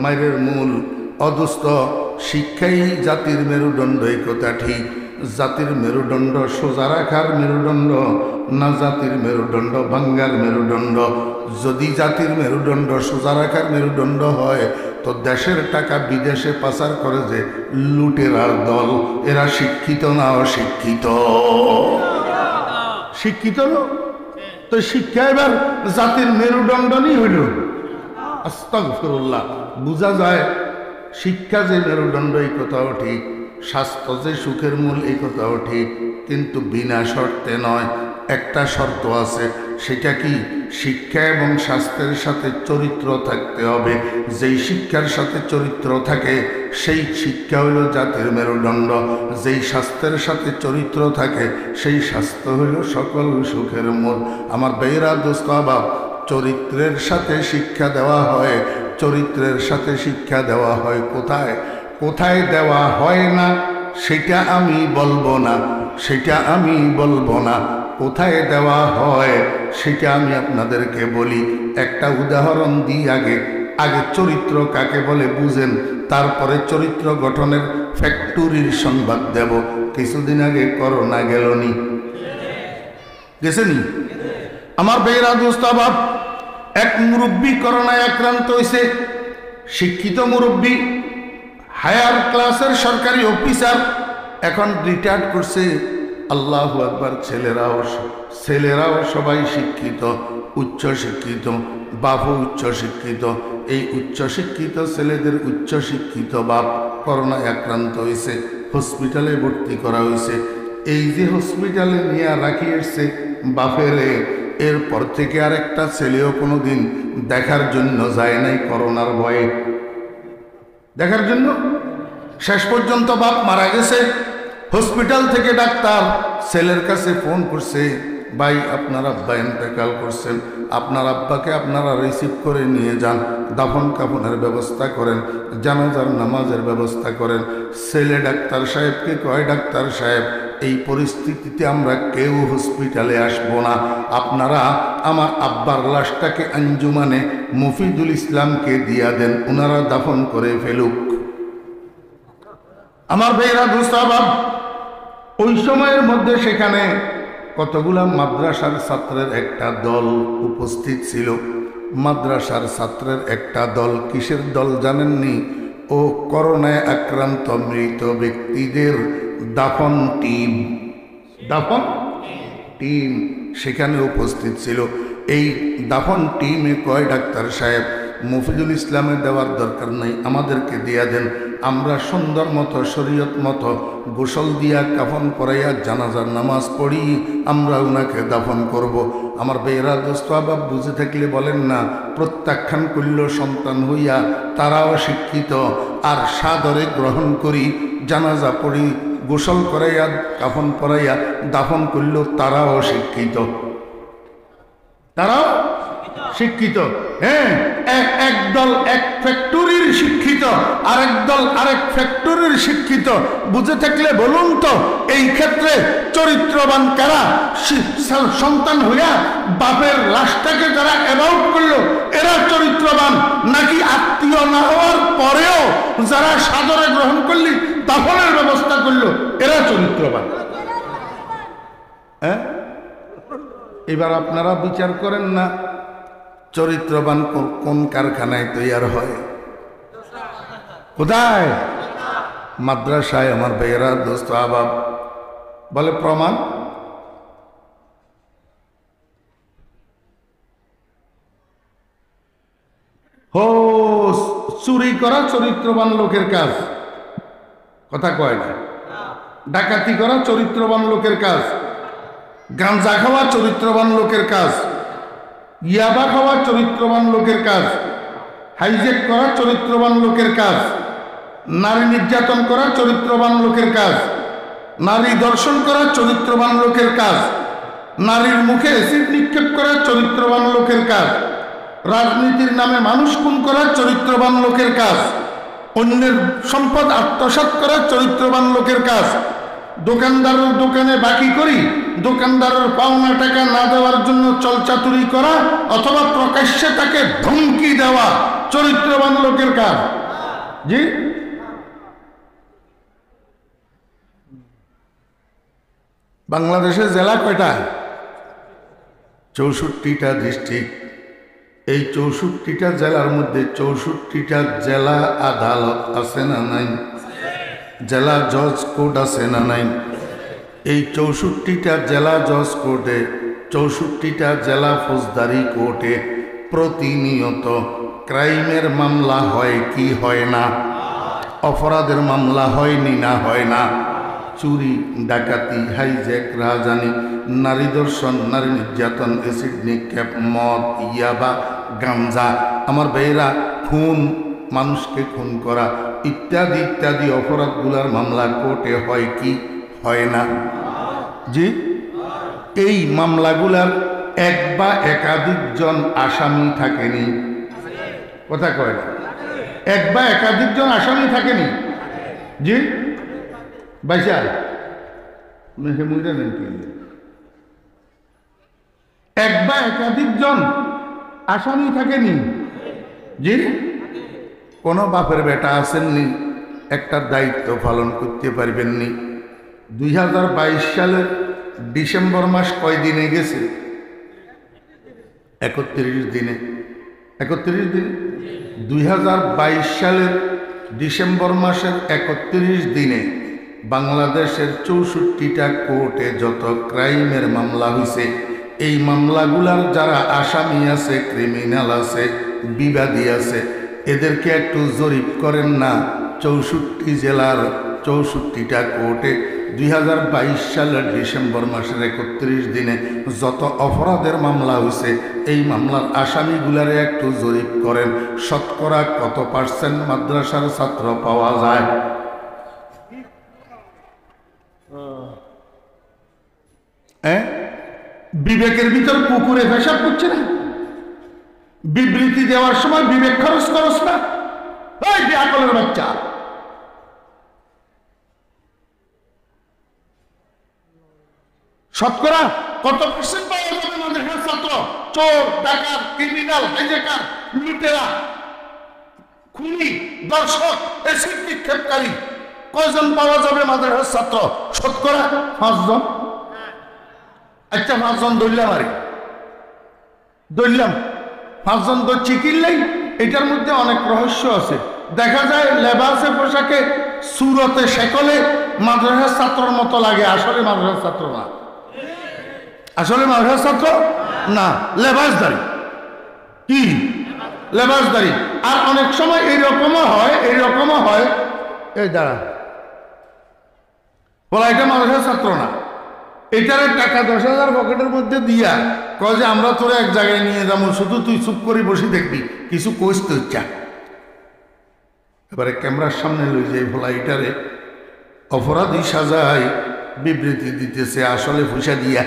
মাইরের মূল। অদুস্থ শিক্ষাই জাতির মেরুদণ্ড, এই কথা ঠিক। জাতির মেরুদণ্ড সোজা রাখার মেরুদণ্ড না জাতির মেরুদণ্ড ভাঙ্গার মেরুদণ্ড? যদি জাতির মেরুদণ্ড সোজা রাখার মেরুদণ্ড হয় তো দেশের টাকা বিদেশে পাচার করে যে লুটেরার দল, এরা শিক্ষিত না অশিক্ষিত? শিক্ষিত না তো শিক্ষা এবার জাতির মেরুদণ্ডই হইল। আস্তাগফিরুল্লাহ। বুঝা যায় শিক্ষা যে মেরুদণ্ড, এই কথাও ঠিক। স্বাস্থ্য যে সুখের মূল, এই কথাও ঠিক। কিন্তু বিনা শর্তে নয়, একটা শর্ত আছে। সেটা কি? শিক্ষা এবং স্বাস্থ্যের সাথে চরিত্র থাকতে হবে। যেই শিক্ষার সাথে চরিত্র থাকে সেই শিক্ষা হইল জাতির মেরুদণ্ড। যেই স্বাস্থ্যের সাথে চরিত্র থাকে সেই স্বাস্থ্য হইল সকল সুখের মূল। আমার বেরা দোস্তাবাব, চরিত্রের সাথে শিক্ষা দেওয়া হয়। চরিত্রের সাথে শিক্ষা দেওয়া হয় কোথায়? কোথায় দেওয়া হয় না সেটা আমি বলবো না, সেটা আমি বলবো না। কোথায় দেওয়া হয় সেটা আমি আপনাদেরকে বলি। একটা উদাহরণ দিই আগে। আগে চরিত্র কাকে বলে বুঝেন, তারপরে চরিত্র গঠনের ফ্যাক্টরির সংবাদ দেব। কিছুদিন আগে করোনা গেলনি, গেছেনি? আমার বেরা দোস্তাবাব, এক মুরব্বী করোনায় আক্রান্ত হয়েছে। শিক্ষিত মুরব্বী, হায়ার ক্লাসের সরকারি অফিসার, এখন রিটায়ার্ড করছে। আল্লাহু আকবার। ছেলেরাও সবাই শিক্ষিত, উচ্চ শিক্ষিত, বাপও উচ্চ শিক্ষিত। এই উচ্চ শিক্ষিত ছেলেদের উচ্চ শিক্ষিত বাপ করোনায় আক্রান্ত হয়েছে, হসপিটালে ভর্তি করা হয়েছে। এই যে হসপিটালে নিয়ে রাখিয়েছে বাপেরে, এরপর থেকে আরেকটা ছেলেও কোনোদিন দেখার জন্য যায় নাই করোনার ভয়ে, দেখার জন্য। শেষ পর্যন্ত বাপ মারা গেছে। হসপিটাল থেকে ডাক্তার ছেলের কাছে ফোন করছে, ভাই আপনার আব্বা ইন্তেকাল করছেন, আপনার আব্বাকে আপনারা রিসিভ করে নিয়ে যান, দাফন কাফনের ব্যবস্থা করেন, জানাজার নামাজের ব্যবস্থা করেন। ছেলে ডাক্তার সাহেবকে কয়, ডাক্তার সাহেব এই পরিস্থিতিতে আমরা কেউ হসপিটালে আসবো না, আপনারা আমার আব্বার লাশটাকে আঞ্জুমানে মফিদুল ইসলামকে দিয়া দেন, ওনারা দাফন করে ফেলুক। আমার ভাইরা দুস্তাবাব, ওই সময়ের মধ্যে সেখানে কতগুলা মাদ্রাসার ছাত্রের একটা দল উপস্থিত ছিল। মাদ্রাসার ছাত্রের একটা দল, কিসের দল জানেননি? ও করোনায় আক্রান্ত মৃত ব্যক্তিদের দাফন টিম, দাফন টিম সেখানে উপস্থিত ছিল। এই দাফন টিমে কয়, ডাক্তার সাহেব মফিজুল ইসলামের দেওয়ার দরকার নাই, আমাদেরকে দিয়া দেন, আমরা সুন্দর মতো শরীয়ত মতো গোসল দিয়া কাফন পরাইয়া জানাজার নামাজ পড়ি, আমরা ওনাকে দাফন করব। আমার বেয়েরা দোস্ত আবাব বুঝে থাকলে বলেন না, প্রত্যাখ্যান করল সন্তান হইয়া তারাও শিক্ষিত, আর সাদরে গ্রহণ করি, জানাজা পড়ি, গোসল করাইয়া কাফন পরাইয়া দাফন করল, তারাও শিক্ষিত, তারাও শিক্ষিত। হ্যাঁ, একদল এক ফ্যাক্টরির শিক্ষিত, আরেক দল আরেক ফ্যাক্টরির শিক্ষিত। বুঝে থাকলে বলুন তো, এই ক্ষেত্রে চরিত্রবান কারা? সন্তান হইয়া বাপের লাশটাকে যারা অ্যাবাউট করলো এরা চরিত্রবান, নাকি আত্মীয় না হওয়ার পরেও যারা সাদরে গ্রহণ করলি দাফনের ব্যবস্থা করলো এরা চরিত্রবান? হ্যাঁ, এবার আপনারা বিচার করেন না, চরিত্রবান কোন কারখানায় তৈরি হয়? কোথায়? মাদ্রাসায়। আমার ভাইয়েরা দোস্ত আবাব বলে প্রমাণ, হো চুরি করা চরিত্রবান লোকের কাজ, কথা কয় না। ডাকাতি করা চরিত্রবান লোকের কাজ, গাঁজা খাওয়া চরিত্রবান লোকের কাজ, ইয়াবা খাওয়া চরিত্রবান লোকের কাজ, হাইজেক করা চরিত্রবান লোকের কাজ, নারী নির্যাতন করা চরিত্রবান লোকের কাজ, নারী দর্শন করা চরিত্রবান লোকের কাজ, নারীর মুখে অ্যাসিড নিক্ষেপ করা চরিত্রবান লোকের কাজ, রাজনীতির নামে মানুষ খুন করা চরিত্রবান লোকের কাজ, অন্যের সম্পদ আত্মসাৎ করা চরিত্রবান লোকের কাজ, দোকানদারের দোকানে বাকি করি দোকানদারের পাওনা টাকা না দেওয়ার জন্য চলচাতুরি করা অথবা প্রকাশ্যে তাকে ধমকি দেওয়া চরিত্রবান লোকের কাজ। জি, বাংলাদেশে জেলা কয়টা? 64টা ডিস্ট্রিক্ট। এই 64টা জেলার মধ্যে 64টা জেলা আদালত আছে না নাই? জেলা জজ কোর্ট আছে না নাই? এই 64টা জেলা জজ কোর্টে, 64টা জেলা ফৌজদারি কোর্টে প্রতিনিয়ত ক্রাইমের মামলা হয় কি হয় না? অপরাধের মামলা হয়নি না হয় না? চুরি, ডাকাতি, হাইজ্যাক, রাহাজানি, নারী দর্শন, নারী নির্যাতন, অ্যাসিড নিক্ষেপ, মদ, ইয়াবা, গাঞ্জা, আমার ভাইয়েরা খুন, মানুষকে খুন করা ইত্যাদি ইত্যাদি অপরাধগুলার মামলা কোর্টে হয় কি হয় না? জি, এই মামলাগুলার এক বা একাধিক জন আসামি থাকেনি, কথা কয় না? এক বা একাধিক জন আসামি থাকেনি। জি বাইশা এক বা একাধিক জন আসামি থাকেনি। জি, কোনো বাপের বেটা আসেননি, একটা দায়িত্ব পালন করতে পারবেননি। 2022 সালের ডিসেম্বর মাস কয় দিনে গেছে? 31 দিনে। 31 দিনে 2022 সালের ডিসেম্বর মাসের 31 দিনে বাংলাদেশের 64টা কোর্টে যত ক্রাইমের মামলা হয়েছে, এই মামলাগুলার যারা আসামি আছে, ক্রিমিনাল আছে, বিবাদী আছে, এদেরকে একটু জরিপ করেন না। 64 জেলার 64টা কোর্টে 2022 সালের ডিসেম্বর মাসের 31 দিনে যত অপরাধের মামলা হয়েছে, এই মামলার আসামিগুলারে একটু জরিপ করেন। শতকরা কত % মাদ্রাসার ছাত্র পাওয়া যায়? বিবেকের ভিতর পুকুরে পেশাব করছে না? বিবৃতি দেওয়ার সময় বিবেক খরচ করস না? ওই বেআকলের বাচ্চা, শতকরা কত % পাওয়া যাবে মাদ্রাসার ছাত্র? চোর, ডাকাত, ক্রিমিনাল, হাইজ্যাকার, লুটেরা, খুনি, দর্শক, এসিড নিক্ষেপকারী কয়জন পাওয়া যাবে মাদ্রাসার ছাত্র? শতকরা 5 জন। আচ্ছা 5 জন ধরলাম, আরে ধরলাম 5 জন ধরছি কিনলেই। এটার মধ্যে অনেক রহস্য আছে। দেখা যায় লেবাসে পোশাকে, সুরতে, শেকলে মাদ্রাসার ছাত্রের মতো লাগে, আসলে মাদ্রাসার ছাত্র না। আসলে মাদ্রাসার ছাত্র না, লেবাসদারি। কি লেবাসদারি? আর অনেক সময় এইরকমও হয়, এই দাঁড়া বলা এটা মাদ্রাসার ছাত্র না, এটার টাকা 10,000 পকেটের মধ্যে দিয়া কয় যে আমরা তোরা এক জায়গায় নিয়ে যাবো, শুধু তুই চুপ করে বসে দেখবি, কিছু কোচ তো ইচ্ছা। এবারে ক্যামেরার সামনে লই যাই, বলা এটারে অপরাধী সাজায়, বিবৃতি দিতেছে, আসলে পয়সা দিয়া,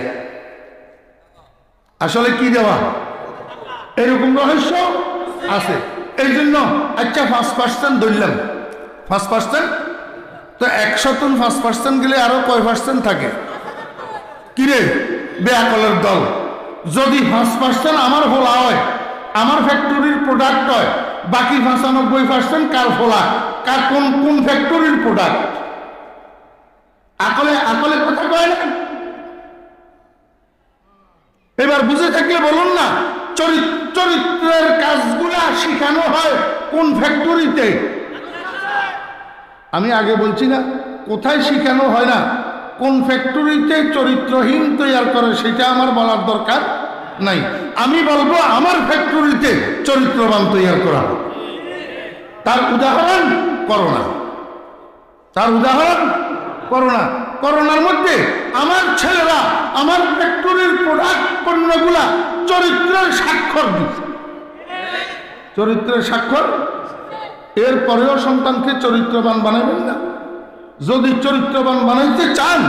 আসলে কি দেওয়া, এরকম রহস্য আছে। এই জন্য আচ্ছা 5% ধরলাম, 5%, তো 100 5% গেলে আরো কয় % থাকে? কিরে বেআকলের দল, যদি 5% আমার ফোলা হয়, আমার ফ্যাক্টরির প্রোডাক্ট হয়, বাকি 95% কার ফোলা, কার কোন ফ্যাক্টরির প্রোডাক্ট? আকলে কথা কয় না। এবার বুঝে থাকলে বলুন না, চরিত্রের কাজগুলা শিখানো হয় কোন ফ্যাক্টরিতে? আমি আগে বলছি না, কোথায় শিখানো হয় না, কোন ফ্যাক্টরিতে চরিত্রহীন তৈরি করে সেটা আমার বলার দরকার নাই। আমি বলবো আমার ফ্যাক্টরিতে চরিত্রবান তৈরি করা। তার উদাহরণ করোনা, করোনার মধ্যে আমার ছেলেরা আমার ফ্যাক্টরির প্রোডাক্ট পণ্যগুলা চরিত্রের স্বাক্ষর দিচ্ছে, চরিত্রের স্বাক্ষর। এরপরেও সন্তানকে চরিত্রবান বানাবেন না? যদি চরিত্রবান বানাইতে চান,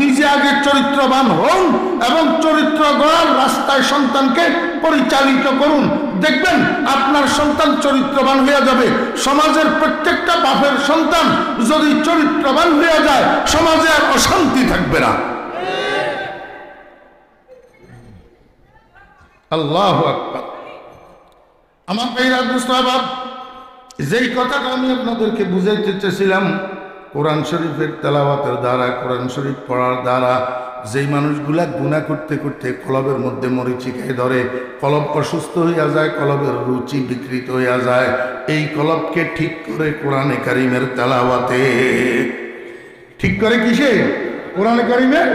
নিজে আগে চরিত্রবান হন এবং চরিত্র গড়ার রাস্তায় সন্তানকে পরিচালিত করুন। দেখবেন আপনার সন্তান চরিত্রবান হয়ে যাবে। সমাজের প্রত্যেকটা বাপের সন্তান যদি চরিত্রবান হয়ে যায়, সমাজে আর অশান্তি থাকবে না। আল্লাহু আকবার। আমার ভাইরা দুস্তাবাব, যেই কথাটা আমি আপনাদেরকে বুঝাইতে চেয়েছিলাম, কোরআন শরীফের তেলাওয়াতের দ্বারা, কোরআন শরীফ পড়ার দ্বারা যেই মানুষগুলা গুনাহ করতে করতে কলবের মধ্যে মরিচিকায় ধরে, কলব অসুস্থ হইয়া যায়, কলবের রুচি বিকৃত হইয়া যায়, এই কলবকে ঠিক করে কোরআনে কারিমের তেলাওয়াতে, ঠিক করে কিসে? কোরআনে কারিমের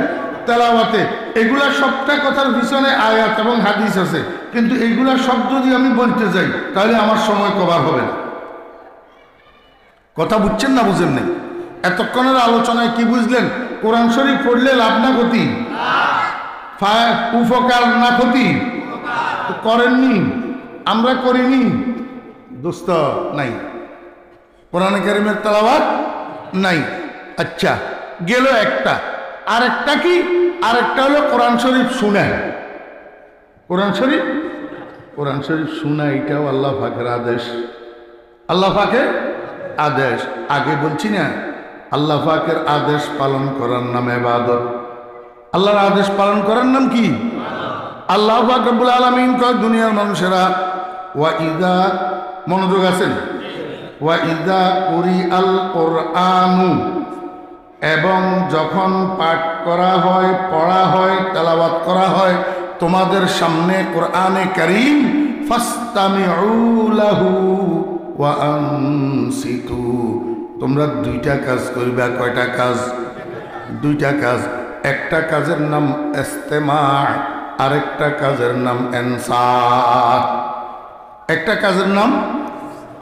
তেলাওয়াতে। এগুলা সবটা কথার পিছনে আয়াত এবং হাদিস আছে, কিন্তু এইগুলা সব যদি আমি বলতে যাই তাহলে আমার সময় কভার হবে না। কথা বুঝছেন না বুঝেন নাই? এতক্ষণের আলোচনায় কি বুঝলেন? কোরআন শরীফ পড়লে লাভ না ক্ষতি, উপকার না ক্ষতি? করেননি, আমরা করিনি, দোস্ত নাই, কোরআনে কারিমের তেলাওয়াত নাই। আচ্ছা গেল একটা, আরেকটা কি? আরেকটা হলো কোরআন শরীফ শুনেন। কোরআন শরীফ শোনা, এটাও আল্লাহ পাকের আদেশ, আল্লাহ পাকের আদেশ। আগে বলছি না, আল্লাহ পাকের আদেশ পালন করার নাম ইবাদত। আল্লাহর আদেশ পালন করার নাম কি? আল্লাহ পাক রব্বুল আলামিন কয়, দুনিয়ার মানুষেরা, ওয়া ইযা, মনোযোগ আছেন, ওয়া ইযা কুরিআল কুরআনু, এবং যখন পাঠ করা হয়, পড়া হয়, তেলাওয়াত করা হয় তোমাদের সামনে কোরআনে কারীম, ফাসতামিউ লাহু ওয়া আনসিতু, তোমরা দুইটা কাজ করবা। কয়টা কাজ? দুইটা কাজ। একটা কাজের নাম ইস্তেমা, আরেকটা কাজের নাম ইনসাত। একটা কাজের নাম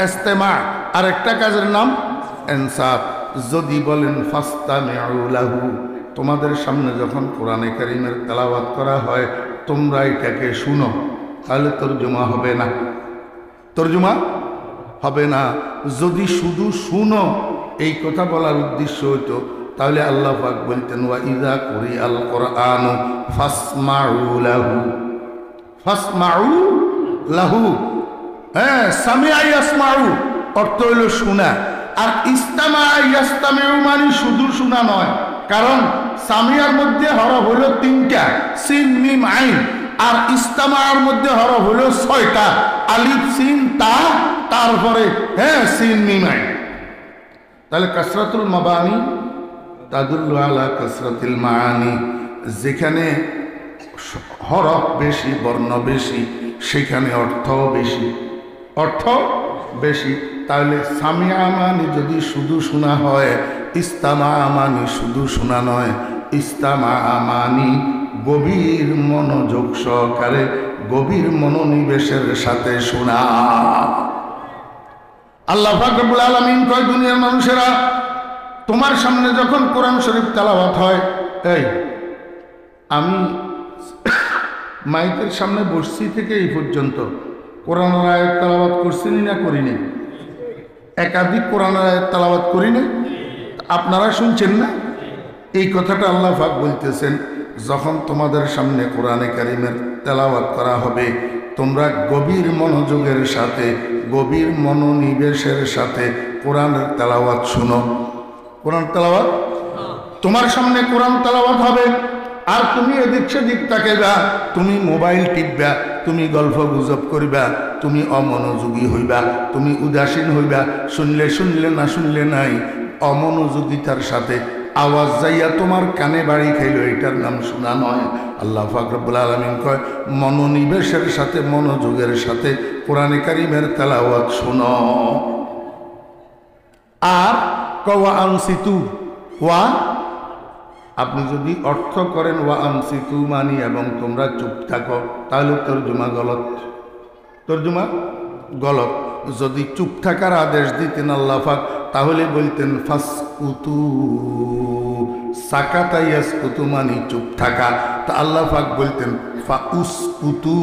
ইস্তেমা, আরেকটা কাজের নাম ইনসাত। যদি বলেন ফাস্তামিউ লাহু, তোমাদের সামনে যখন কোরআনে কারীমের তেলাওয়াত করা হয় তোমরা এটাকে শুনো, তাহলে তরজমা হবে না, তরজমা হবে না। যদি শুধু শুনো এই কথা বলার উদ্দেশ্য হইতো তাহলে আল্লাহ পাক বলতেন ওয়া ইযা কুরিআল কুরআনু ফাসমাউ লাহু, ফাসমাউ লাহু। হ্যাঁ, সামিআ ইয়াসমাউ অর্থ হইল শোনা, আর ইস্তামা ইয়াস্তামিউ মানে শুধু শোনা নয়। কারণ সামিয়ার মধ্যে হরফ হলো 3টা, সিন মিম আইন, আর ইস্তামার মধ্যে হরফ হলো 6টা, আলিফ সিন তা, তারপরে সিন মিম আইন। তাহলে কাসরাতুল মাবানি তাদুল্লু আলা কাসরাতিল মাআনি। যেখানে হরফ বেশি, বর্ণ বেশি, সেখানে অর্থও বেশি, অর্থ বেশি। তাহলে সামিআ মানি যদি শুধু শোনা হয়, ইস্তামা মানি শুধু শোনা নয়, ইস্তামা মানি গভীর মনোযোগ সহকারে, গভীর মনোনিবেশের সাথে শোনা। আল্লাহ পাক রব্বুল আলামিন কয়, দুনিয়ার মানুষেরা তোমার সামনে যখন কোরআন শরীফ তেলাওয়াত হয়, এই আমি মাইকের সামনে বসছি থেকে এই পর্যন্ত কোরআনের আয়াত তেলাওয়াত করছিনি না করিনি? একাধিক কোরআনের আয়াত তেলাওয়াত করিনি? আপনারা শুনছেন না? এই কথাটা আল্লাহ পাক বলতেছেন, যখন তোমাদের সামনে কোরআনে কারীমের তেলাওয়াত করা হবে তোমরা গভীর মনোযোগের সাথে, গভীর মনোনিবেশের সাথে কোরআনের তেলাওয়াত শুনো। কোরআন তেলাওয়াত, তোমার সামনে কোরআন তেলাওয়াত হবে আর তুমি এদিক সেদিক তাকাইবা, তুমি মোবাইল টিপবা, তুমি গল্প গুজব করবা, তুমি অমনোযোগী হইবা, তুমি উদাসীন হইবা, শুনলে শুনলে না শুনলে নাই। অমনোযোগিতার সাথে আওয়াজ যাইয়া তোমার কানে বাড়ি খাইল, এটার নাম শোনা নয়। আল্লাহ পাক রব্বুল আলামিন কয়, মনোনিবেশের সাথে, মনোযোগের সাথে কোরআনে কারীমের তেলাওয়াত শোনো। আর ওয়া আনসিতু, ওয়া আপনি যদি অর্থ করেন ওয়া আনসিতু মানি এবং তোমরা চুপ থাকো, তাহলে তরজমা গলত, তরজমা গলত। যদি চুপ থাকার আদেশ দিতেন আল্লাহ পাক তাহলে বলতেন ফাসকুতু, সাকাতা ইয়াসকুতু মানি চুপ থাকা। তা আল্লাহ পাক বলতেন ফাউসকুতু,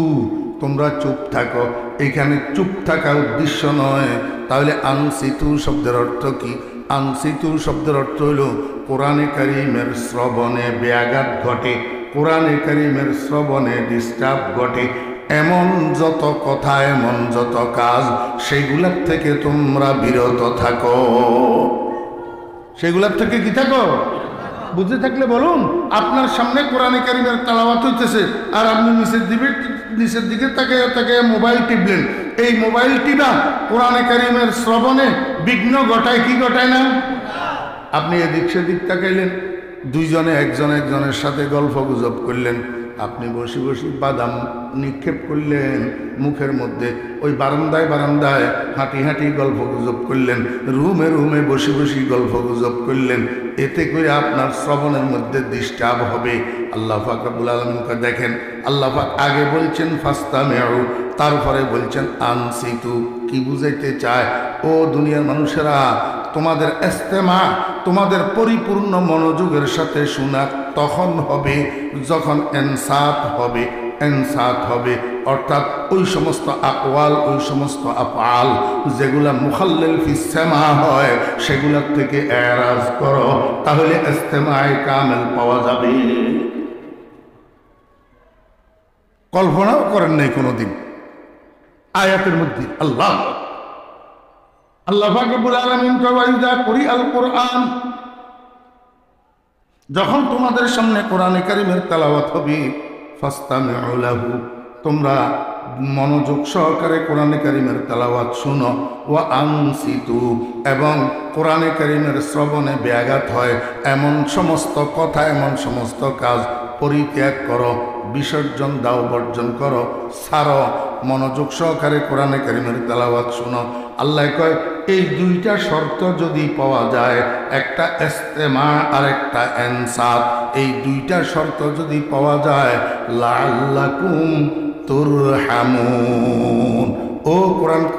তোমরা চুপ থাকো। এখানে চুপ থাকা উদ্দেশ্য নয়। তাহলে আনসিতু শব্দের অর্থ কি? আনসিতু শব্দের অর্থ হলো কোরআনে কারীমের শ্রবণে ব্যাঘাত ঘটে, কোরআনে কারীমের শ্রবণে ডিস্টার্ব ঘটে, এমন যত কথা, এমন যত কাজ, সেগুলোর থেকে তোমরা বিরত থাকো। সেগুলোর থেকে কি থাকো? বুঝে থাকলে বলুন। আপনার সামনে কোরআনে কারীমের তেলাওয়াত হইতেছে আর আপনি নিচের দিকে তাকে মোবাইল টিপলেন। এই মোবাইল টিপা কোরআনে কারীমের শ্রবণে বিঘ্ন ঘটায় কি ঘটায় না? আপনি এদিক সেদিক তাকাইলেন, দুইজনে একজনের সাথে গল্প গুজব করলেন, আপনি বসে বসে বাদাম নিক্ষেপ করলেন মুখের মধ্যে, ওই বারান্দায় বারান্দায় হাঁটি হাঁটি গল্প গুজব করলেন, রুমে রুমে বসে বসে গল্প গুজব করলেন। এতে করে আপনার শ্রবণের মধ্যে ডিস্টার্ব হবে। আল্লাহ পাক রব্বুল আলামিনকে দেখেন, আল্লাহ পাক আগে বলছেন ফাস্তামিউ, তারপরে বলছেন আনসিতু। কি বুঝাইতে চায়? ও দুনিয়ার মানুষেরা, তোমাদের ইস্তেমা, তোমাদের পরিপূর্ণ মনোযোগের সাথে শোনা তখন হবে যখন ইনসাত হবে। ইনসাত হবে অর্থাৎ ওই সমস্ত আকওয়াল, ওই সমস্ত আফআল যেগুলা মুখাল্লিল ফিস সামা হয়, সেগুলোর থেকে এরাজ করো, তাহলে ইস্তেমায়ে কামেল পাওয়া যাবে। কল্পনাও করেন নাই কোনোদিন আয়াতের মধ্যে আল্লাহ পাক রব্বুল আলামিন ওয়াইদা কুরিআল কুরআন, যখন তোমাদের সামনে কোরআনে কারীমের তেলাওয়াত হবে ফাস্তামিউ লাহু, তোমরা মনোযোগ সহকারে কোরআনে কারীমের তেলাওয়াত শুনো। ওয়া আনসিতু, এবং কোরআনে কারীমের শ্রবণে ব্যাঘাত হয় এমন সমস্ত কথা, এমন সমস্ত কাজ পরিত্যাগ করো, বিসর্জন দাও, বর্জন করো, ছাড়ো। মনোযোগ সহকারে কোরআনে কারীমের তেলাওয়াত শুনো। আল্লাহ কয় এই দুইটা শর্ত যদি পাওয়া যায়, একটা ইস্তেমা আর একটা ইনসাত, এই দুইটা শর্ত যদি পাওয়া যায়, লাআল্লাকুম তুরহামুন। ও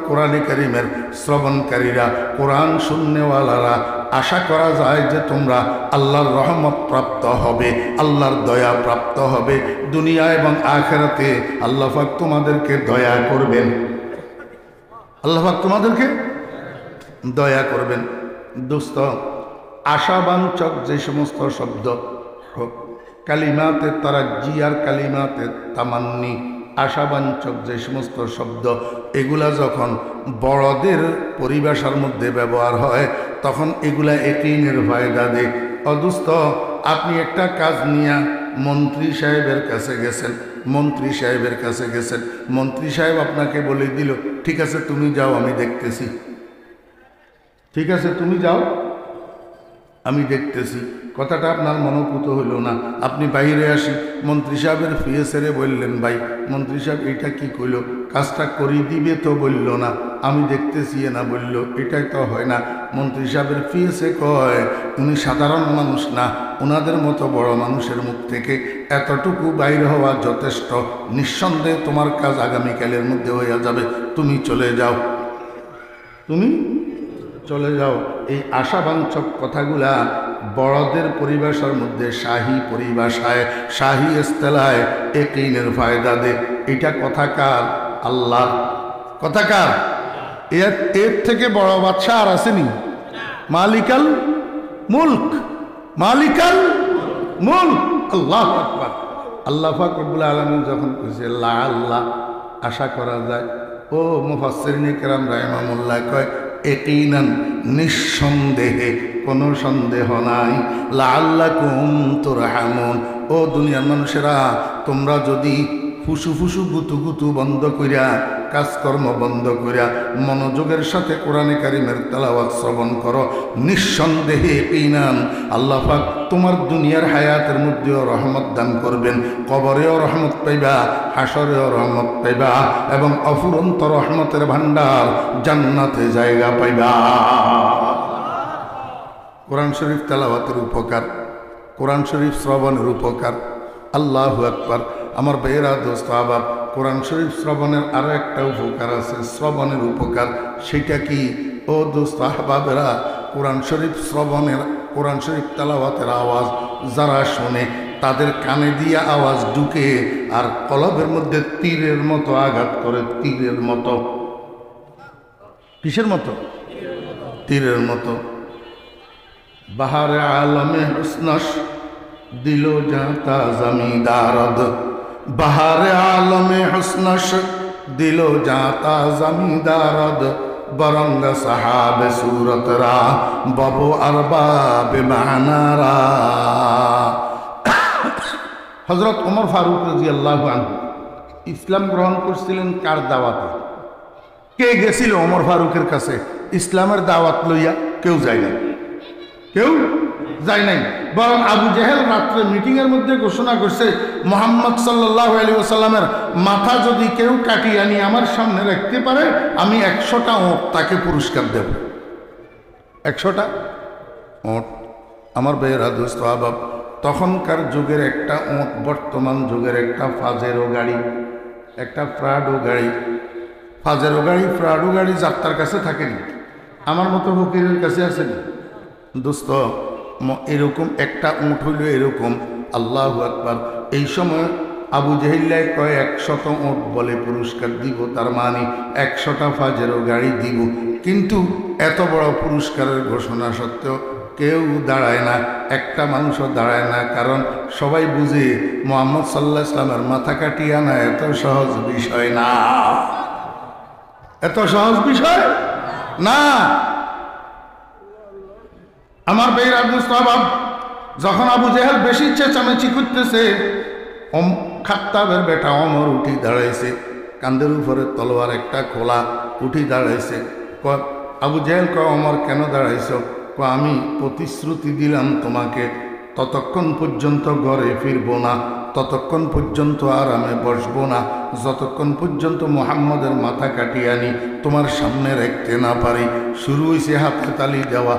কোরআনে কারীমের শ্রবণকারীরা, কোরআন শুননেওয়ালারা, আশা করা যায় যে তোমরা আল্লাহর রহমত প্রাপ্ত হবে, আল্লাহর দয়া প্রাপ্ত হবে। দুনিয়া এবং আখিরাতে আল্লাহ পাক তোমাদেরকে দয়া করবেন, আল্লাহ পাক তোমাদেরকে দয়া করবেন। দোস্ত, আশাবাঞ্চক যে সমস্ত শব্দ, কালিমাতে তারাজ্জি আর কালিমাতে তামান্নি, আশাবাঞ্চক যে সমস্ত শব্দ, এগুলা যখন বড়দের পরিভাষার মধ্যে ব্যবহার হয় তখন এগুলা ইয়াকিনের ফায়দা দেয়। অদুস্ত, আপনি একটা কাজ নিয়ে মন্ত্রী সাহেবের কাছে গেছেন, মন্ত্রী সাহেবের কাছে গেছেন, মন্ত্রী সাহেব আপনাকে বলে দিল, ঠিক আছে তুমি যাও, আমি দেখতেছি, ঠিক আছে তুমি যাও, আমি দেখতেছি। কথাটা আপনার মনোপুত হইল না, আপনি বাইরে আসি মন্ত্রী সাহেবের ফিয়েসেরে বললেন, ভাই মন্ত্রী সাহেব এটা কি কইল, কাজটা করিয়ে দিবে তো বলল না, আমি দেখতেছি না বলল, এটাই তো হয় না। মন্ত্রী সাহেবের ফিয়েসে কয়, উনি সাধারণ মানুষ না, ওনাদের মতো বড় মানুষের মুখ থেকে এতটুকু বাইরে হওয়া যথেষ্ট, নিঃসন্দেহে তোমার কাজ আগামীকালের মধ্যে হইয়া যাবে, তুমি চলে যাও, তুমি চলে যাও। এই আশাবাঞ্চক কথাগুলা বড়দের পরিভাষার মধ্যে, শাহী পরিভাষায়, শাহী ইস্তেলায় ইয়াকিনের ফায়দা দে। এটা কথাকার আল্লাহ, কথাকার। এর থেকে বড় বাদশা আর আসেনি। মালিকাল মুলক, মালিকাল মুলক, আল্লাহু আকবার। আল্লাহ পাক রব্বুল আলামিন যখন কইছে লা আল্লাহ, আশা করা যায়, ও মুফাসসিরিন কিরাম রাহিমাহুল্লাহ কয়, ইয়াকিনান, নিঃসন্দেহে, কোনো সন্দেহ নাই, লাআল্লাকুম তুরহামুন। ও দুনিয়ার মানুষেরা, তোমরা যদি ফুসু ফুসু গুতু গুতু বন্ধ কইরা, কাজকর্ম বন্ধ কইরা মনোযোগের সাথে কোরআনে কারিমের তেলাওয়াত শ্রবণ করো, নিঃসন্দেহে ইয়াকিনান আল্লাহ পাক তোমার দুনিয়ার হায়াতের মধ্যেও রহমত দান করবেন, কবরেও রহমত পাইবা, হাসরেও রহমত পাইবা, এবং অফুরন্ত রহমতের ভান্ডার জান্নাতে জায়গা পাইবা। কোরআন শরীফ তেলাওয়াতের উপকার, কোরআন শরীফ শ্রবণের উপকার। আল্লাহু আকবার। আমার ভাইয়েরা, দোস্ত আহবাব, কোরআন শরীফ শ্রবণের আরও একটা উপকার আছে, শ্রবণের উপকার। সেটা কি? ও দোস্ত আহবাবেরা, কোরআন শরীফ শ্রবণের, কোরআন শরীফ তেলাওয়াতের আওয়াজ যারা শোনে, তাদের কানে দিয়া আওয়াজ ঢুকে আর কলবের মধ্যে তীরের মতো আঘাত করে, তীরের মতো। কিসের মতো? তীরের মতো। বাহারে আলমে হুসনস দিল জাতা জমিদারদ, বাহারে আলমে হুসনস দিল জাতা জমিদারদ, বরঙ্গ সাহাবে সুরতরা বাবু আরবাবে মানারা। হযরত ওমর ফারুক রাদিয়াল্লাহু আনহু ইসলাম গ্রহণ করছিলেন কার দাওয়াতে? কে গেছিল ওমর ফারুকের কাছে ইসলামের দাওয়াত লইয়া? কেউ যায় নাই, কেউ যায় নাই। বরং আবু জেহেল রাত্রে মিটিংয়ের মধ্যে ঘোষণা করছে, মুহাম্মদ সাল্লাল্লাহু আলাইহি ওয়াসাল্লামের মাথা যদি কেউ কাটিয়ে আনি আমার সামনে রাখতে পারে, আমি 100টা ওঁট তাকে পুরস্কার দেব। 100টা ওঁট। আমার ভাইয়েরা, দোস্ত আহবাব, তখনকার যুগের একটা ওঁট বর্তমান যুগের একটা ফাজেরো গাড়ি, একটা প্রাডো গাড়ি। ফাজেরো গাড়ি, প্রাডো গাড়ি যাত্রার কাছে থাকেনি, আমার মতো ফকিরের কাছে আসেনি। দোস্ত, এরকম একটা উঁট হইল এরকম। আল্লাহু আকবার। এই সময় আবু জেহেল্লাই কয় 100 উঁট বলে পুরস্কার দিব, তার মানে 100টা ফাজেরো গাড়ি দিব। কিন্তু এত বড় পুরস্কারের ঘোষণা সত্ত্বেও কেউ দাঁড়ায় না, একটা মানুষও দাঁড়ায় না। কারণ সবাই বুঝে মুহাম্মদ সাল্লাল্লাহু আলাইহি ওয়াসাল্লামের মাথা কাটিয়ে আনা এত সহজ বিষয় না, এত সহজ বিষয় না। আমার ভাইয়ের আব্দুল সাহাব, যখন আবু জেহেল বেশি চেঁচামেচি করতেছে, খাত্তাবের বেটা ওমর উঠি দাঁড়াইছে, কান্দের উপরে তলোয়ার একটা খোলা, উঠি দাঁড়াইছে। আবু জেহেল কয়, ওমর কেন দাঁড়াইছ? আমি প্রতিশ্রুতি দিলাম তোমাকে ততক্ষণ পর্যন্ত ঘরে ফিরবো না, ততক্ষণ পর্যন্ত আর আমি বসবো না যতক্ষণ পর্যন্ত মুহাম্মদের মাথা কাটিয়ে আনি তোমার সামনে রাখতে না পারি। শুরু হয়েছে হাতে তালি দেওয়া।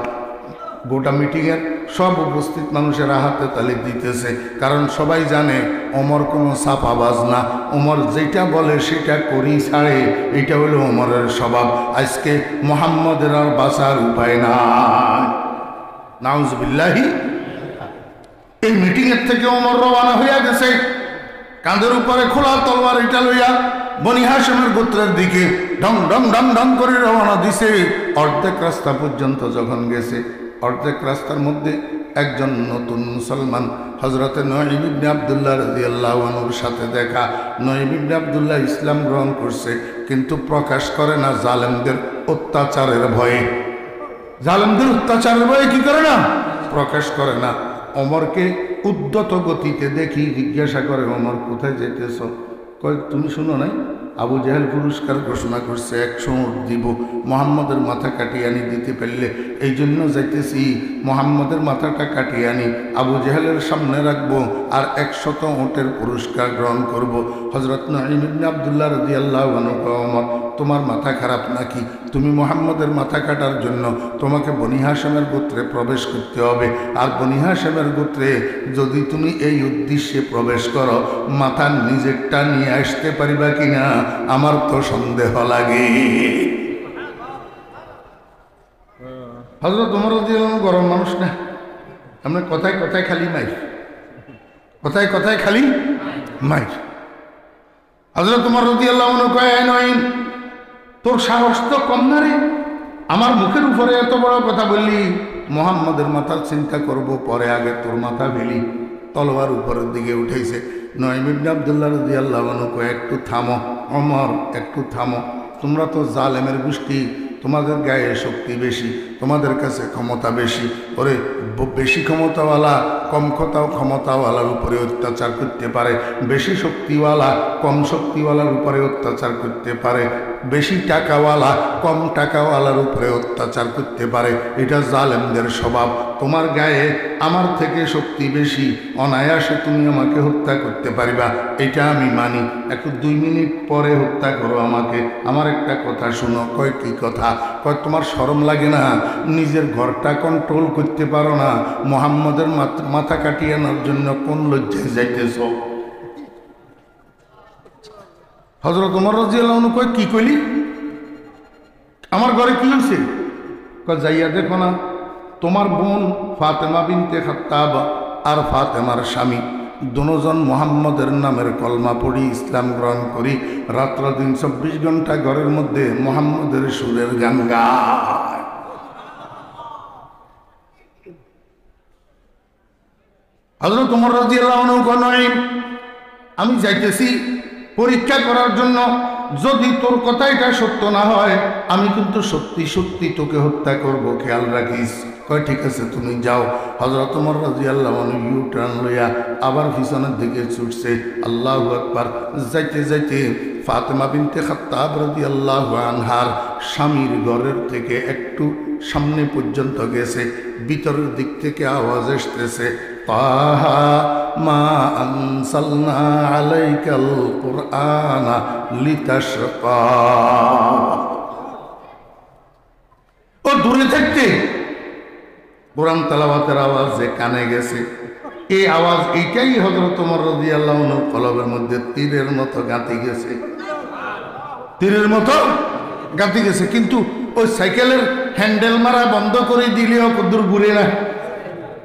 গোটা মিটিংয়ের সব উপস্থিত মানুষেরা হাতে তালি দিতেছে, কারণ সবাই জানে ওমর কোনো ছাপাবাজ না। ওমর যেটা বলে সেটা করি ছাড়ে, এটা হলো ওমরের স্বভাব। আজকে মুহাম্মদের আর বাঁচার উপায় নাই। নাউজুবিল্লাহি। এই মিটিংয়ের থেকে ওমর রওনা হইয়া গেছে কাঁধের উপরে খোলা তলোয়ার এটা লইয়া বনি হাশেমের গোত্রের দিকে ঢং ঢং ঢং ঢং করে রওনা দিছে। অর্ধেক রাস্তা পর্যন্ত যখন গেছে, অর্ধেক রাস্তার মধ্যে একজন নতুন মুসলমান হযরতে নঈম ইবনে আব্দুল্লাহ রাদিয়াল্লাহু আনহুর সাথে দেখা। নঈম ইবনে আব্দুল্লাহ ইসলাম গ্রহণ করছে, কিন্তু প্রকাশ করে না জালেমদের অত্যাচারের ভয়ে। জালেমদের অত্যাচারের ভয়ে কি করে না? প্রকাশ করে না। ওমরকে উদ্যত গতিতে দেখি জিজ্ঞাসা করে, ওমর কোথায় যেতেছ? কয় তুমি শুনো নাই আবু জাহেল পুরস্কার ঘোষণা করছে 100 উট দিব, মুহাম্মদের মাথা কাটিয়ে আনি দিতে পারলে। এই জন্য যাইতেছি, মুহাম্মদের মাথাটা কাটিয়ে আনি আবু জাহেলের সামনে রাখবো আর 100 উটের পুরস্কার গ্রহণ করব। হযরত নঈম ইবনে আব্দুল্লাহ রাদিয়াল্লাহু আনহু কয়, ওমর তোমার মাথা খারাপ নাকি? তুমি মুহাম্মদের মাথা কাটার জন্য তোমাকে বনি হাশেমের গোত্রে প্রবেশ করতে হবে, আর বনি হাশেমের গোত্রে যদি তুমি এই উদ্দেশ্যে প্রবেশ করো, মাথা নিজেরটা নিয়ে আসতে পারিবা কিনা আমার তো সন্দেহ লাগে। হযরত ওমর রাদিয়াল্লাহু আনহু গরম মানুষ না, আমরা কথায় কথায় খালি মাইর, কথায় কথায় খালি মাইর। হযরত ওমর রাদিয়াল্লাহু আনহু কয়, নঈম তোর সাহস তো কম না রে, আমার মুখের উপরে এত বড় কথা বললি। মুহাম্মদের মাথার চিন্তা করব পরে, আগে তোর মাথা ফেলি। তলোয়ার উপরের দিকে উঠেছে। নঈম ইবনে আব্দুল্লাহ রাদিয়াল্লাহু আনহু কয়, একটু থামো ওমর, একটু থামো। তোমরা তো জালেমের গোষ্ঠী, তোমাদের গায়ে শক্তি বেশি, তোমাদের কাছে ক্ষমতা বেশি। ওরে বেশি ক্ষমতাওয়ালা কম ক্ষমতাওয়ালার উপরে অত্যাচার করতে পারে, বেশি শক্তিওয়ালা কম শক্তিওয়ালার উপরে অত্যাচার করতে পারে, বেশি টাকাওয়ালা কম টাকাওয়ালার উপরে অত্যাচার করতে পারে। এটা জালেমদের স্বভাব। তোমার গায়ে আমার থেকে শক্তি বেশি, অনায়াসে তুমি আমাকে হত্যা করতে পারিবা, এটা আমি মানি। একটু 2 মিনিট পরে হত্যা করো আমাকে, আমার একটা কথা শুনো। কয় কি কথা? কয় তোমার শরম লাগে না? নিজের ঘরটা কন্ট্রোল করতে পারো না, মুহাম্মদের মাথা কাটিয়ে আনার জন্য কোন লজ্জায় যাইতেছ? হযরত ওমর রাদিয়াল্লাহু আনহু কয়, কি কইলি? আমার ঘরে কি হয়েছে? কয় যাইয়া দেখো না, তোমার বোন ফাতেমা বিনতে খাত্তাব আর ফাতেমার স্বামী দুজন মুহাম্মদের নামের কলমা পড়ি ইসলাম গ্রহণ করি, রাত্র দিন 24 ঘন্টা ঘরের মধ্যে মুহাম্মদের সুরের গান গায়। হযরত ওমর রাদিয়াল্লাহু আনহু কয়, নঈম আমি যাইতেছি পরীক্ষা করার জন্য, যদি তোর কথা এটা সত্য না হয় আমি কিন্তু সত্যি সত্যি তোকে হত্যা করব, খেয়াল রাখিস। কয় ঠিক আছে তুমি যাও। হযরত ওমর রাদিয়াল্লাহু আনহু ইউ টার্ন লইয়া আবার পিছনের দিকে ছুটছে। আল্লাহু আকবার। যাইতে যাইতে ফাতেমা বিনতে খাত্তাব রাদিয়াল্লাহু আনহার স্বামীর ঘরের থেকে একটু সামনে পর্যন্ত গেছে। ভিতরের দিক থেকে আওয়াজ আসতেছে, তাহা মা আনসালনা আলাইকাল কুরআনা লিতাশকা। ও দূরে থাকতে কোরআন তেলাওয়াতের আওয়াজ যে কানে গেছে, এই আওয়াজ এইটাই হযরত ওমর রাদিয়াল্লাহু আনহুর কলবের মধ্যে তীরের মতো গাঁথি গেছে, তীরের মতো গাঁথি গেছে। কিন্তু ওই সাইকেলের হ্যান্ডেল মারা বন্ধ করে দিলেও কদ্দুর ঘুরে না,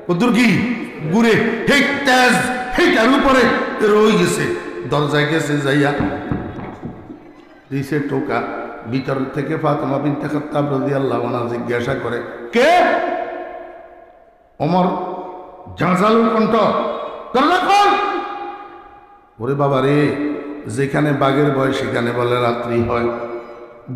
কদ্দুর কি ঘুরে, ঠিক তেজ সেইটার উপরে রয়ে গেছে। দরজায় গেছে, যাইয়া দিছে টোকা। ভিতর থেকে ফাতেমা বিনতে খাত্তাব রাদিয়াল্লাহু আনহা জিজ্ঞাসা করে, কে? ওমর ঝাঁঝালুর কণ্ঠ, দরজা খোল। ওরে বাবা রে, যেখানে বাঘের ভয় সেখানে বলে রাত্রি হয়।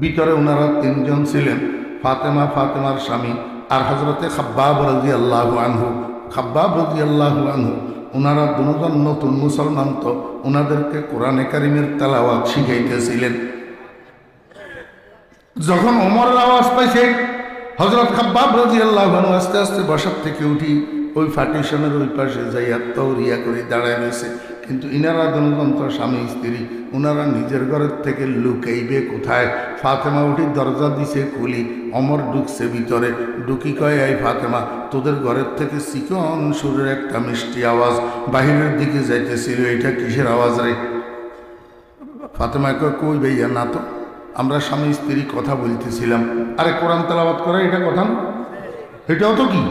ভিতরে ওনারা 3 জন ছিলেন, ফাতেমা, ফাতেমার স্বামী আর হযরতে খাব্বাব রাদিয়াল্লাহু আনহু। খাব্বাব রাদিয়াল্লাহু আনহু ওনারা দুজন নতুন মুসলমান, তো ওনাদেরকে কোরআনে কারিমের তেলাওয়াত শিখাইতেছিলেন। যখন ওমরের আওয়াজ পাইছে, হযরত খাব্বাব রাদিয়াল্লাহু আনহু আস্তে আস্তে বসার থেকে উঠি ওই পার্টিশনের ওই পাশে যাইয়া তওরিয়া করে দাঁড়ায় রয়েছে। কিন্তু ইনারা গণতন্ত্র স্বামী স্ত্রী, ওনারা নিজের ঘরের থেকে লুকাইবে কোথায়? ফাতেমা উঠি দরজা দিছে খুলি, অমর ঢুকছে ভিতরে, ঢুকি কয় এই ফাতেমা, তোদের ঘরের থেকে চিকন সুরের একটা মিষ্টি আওয়াজ বাহিরের দিকে যাইতেছিল, এটা কিসের আওয়াজ রে? ফাতেমা কয় কই ভাইয়া, না তো, আমরা স্বামী স্ত্রী কথা বলতেছিলাম। আরে কোরআন তেলাওয়াত করে এটা কথা না? এটাও তো কি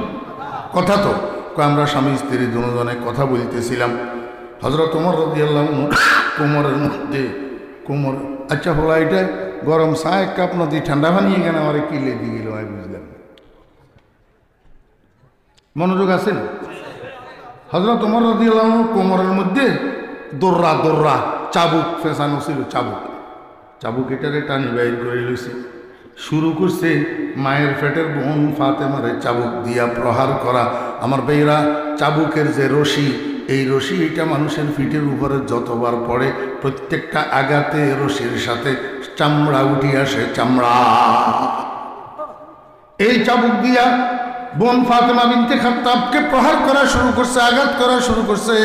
কথা? তো আমরা স্বামী স্ত্রী দুজনে কথা বলতেছিলাম। হযরত ওমর রাদিয়াল্লাহু আনহু কোমরের মধ্যে কোমর, আচ্ছা বলা এটা গরম চা এক কাপ নদী ঠান্ডা বানিয়ে কেন আমার কিলে দিয়ে গেল, আমি বুঝলাম। মনোযোগ আছেন? হযরত ওমর রাদিয়াল্লাহু আনহু কোমরের মধ্যে দোররা দোররা চাবুক ফেসানো ছিল, চাবুক এটারে টানি বাইর করে লইছে, শুরু করছে মায়ের পেটের বোন ফাতেমারে চাবুক দিয়া প্রহার করা। আমার ভাইরা, চাবুকের যে রশি, এই রশি এটা মানুষের পিঠের উপরে যতবার পড়ে প্রত্যেকটা আঘাতে রশির সাথে চামড়া উঠে আসে, চামড়া। এই চাবুক দিয়া বোন ফাতেমা বিনতে খাত্তাবকে প্রহার করা শুরু করছে, আঘাত করা শুরু করছে।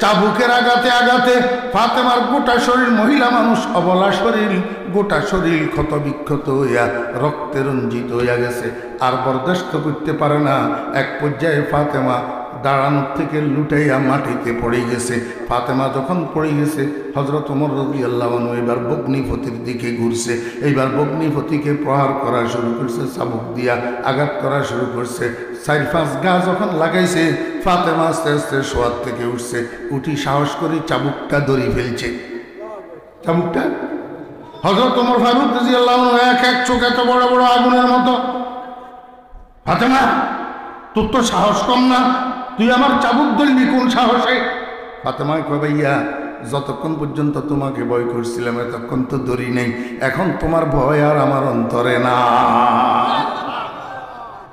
চাবুকের আঘাতে আঘাতে ফাতেমার গোটা শরীর, মহিলা মানুষ, অবলা শরীর, গোটা শরীর ক্ষত বিক্ষত হইয়া রক্তে রঞ্জিত হইয়া গেছে, আর বরদাস্ত করতে পারে না। এক পর্যায়ে ফাতেমা দাঁড়ানোর থেকে লুটাইয়া মাটিতে পড়ে গেছে। ফাতেমা যখন পড়ে গেছে, হযরত ওমর রাদিয়াল্লাহু আনহু এবার বগ্নিপতির দিকে ঘুরছে, এইবার বগ্নিপতিকে প্রহার করা শুরু করছে, চাবুক দিয়া আঘাত করা শুরু করছে। 4-5 গা যখন লাগাইছে, ফাতেমা আস্তে আস্তে শোয়ার থেকে উঠছে, উঠি সাহস করে চাবুকটা ধরে ফেলছে। চাবুকটা হযরত ওমর ফারুক রাদিয়াল্লাহু আনহু এক চোখ এত বড় বড় আগুনের মতো, ফাতেমা তোর তো সাহস কম না, তুই আমার চাবুক ধরলি কোন সাহসে? ফাতেমা কয় ভাইয়া, যতক্ষণ পর্যন্ত তোমাকে ভয় করছিলাম এতক্ষণ তো ধরি নাই, এখন তোমার ভয় আর আমার অন্তরে না,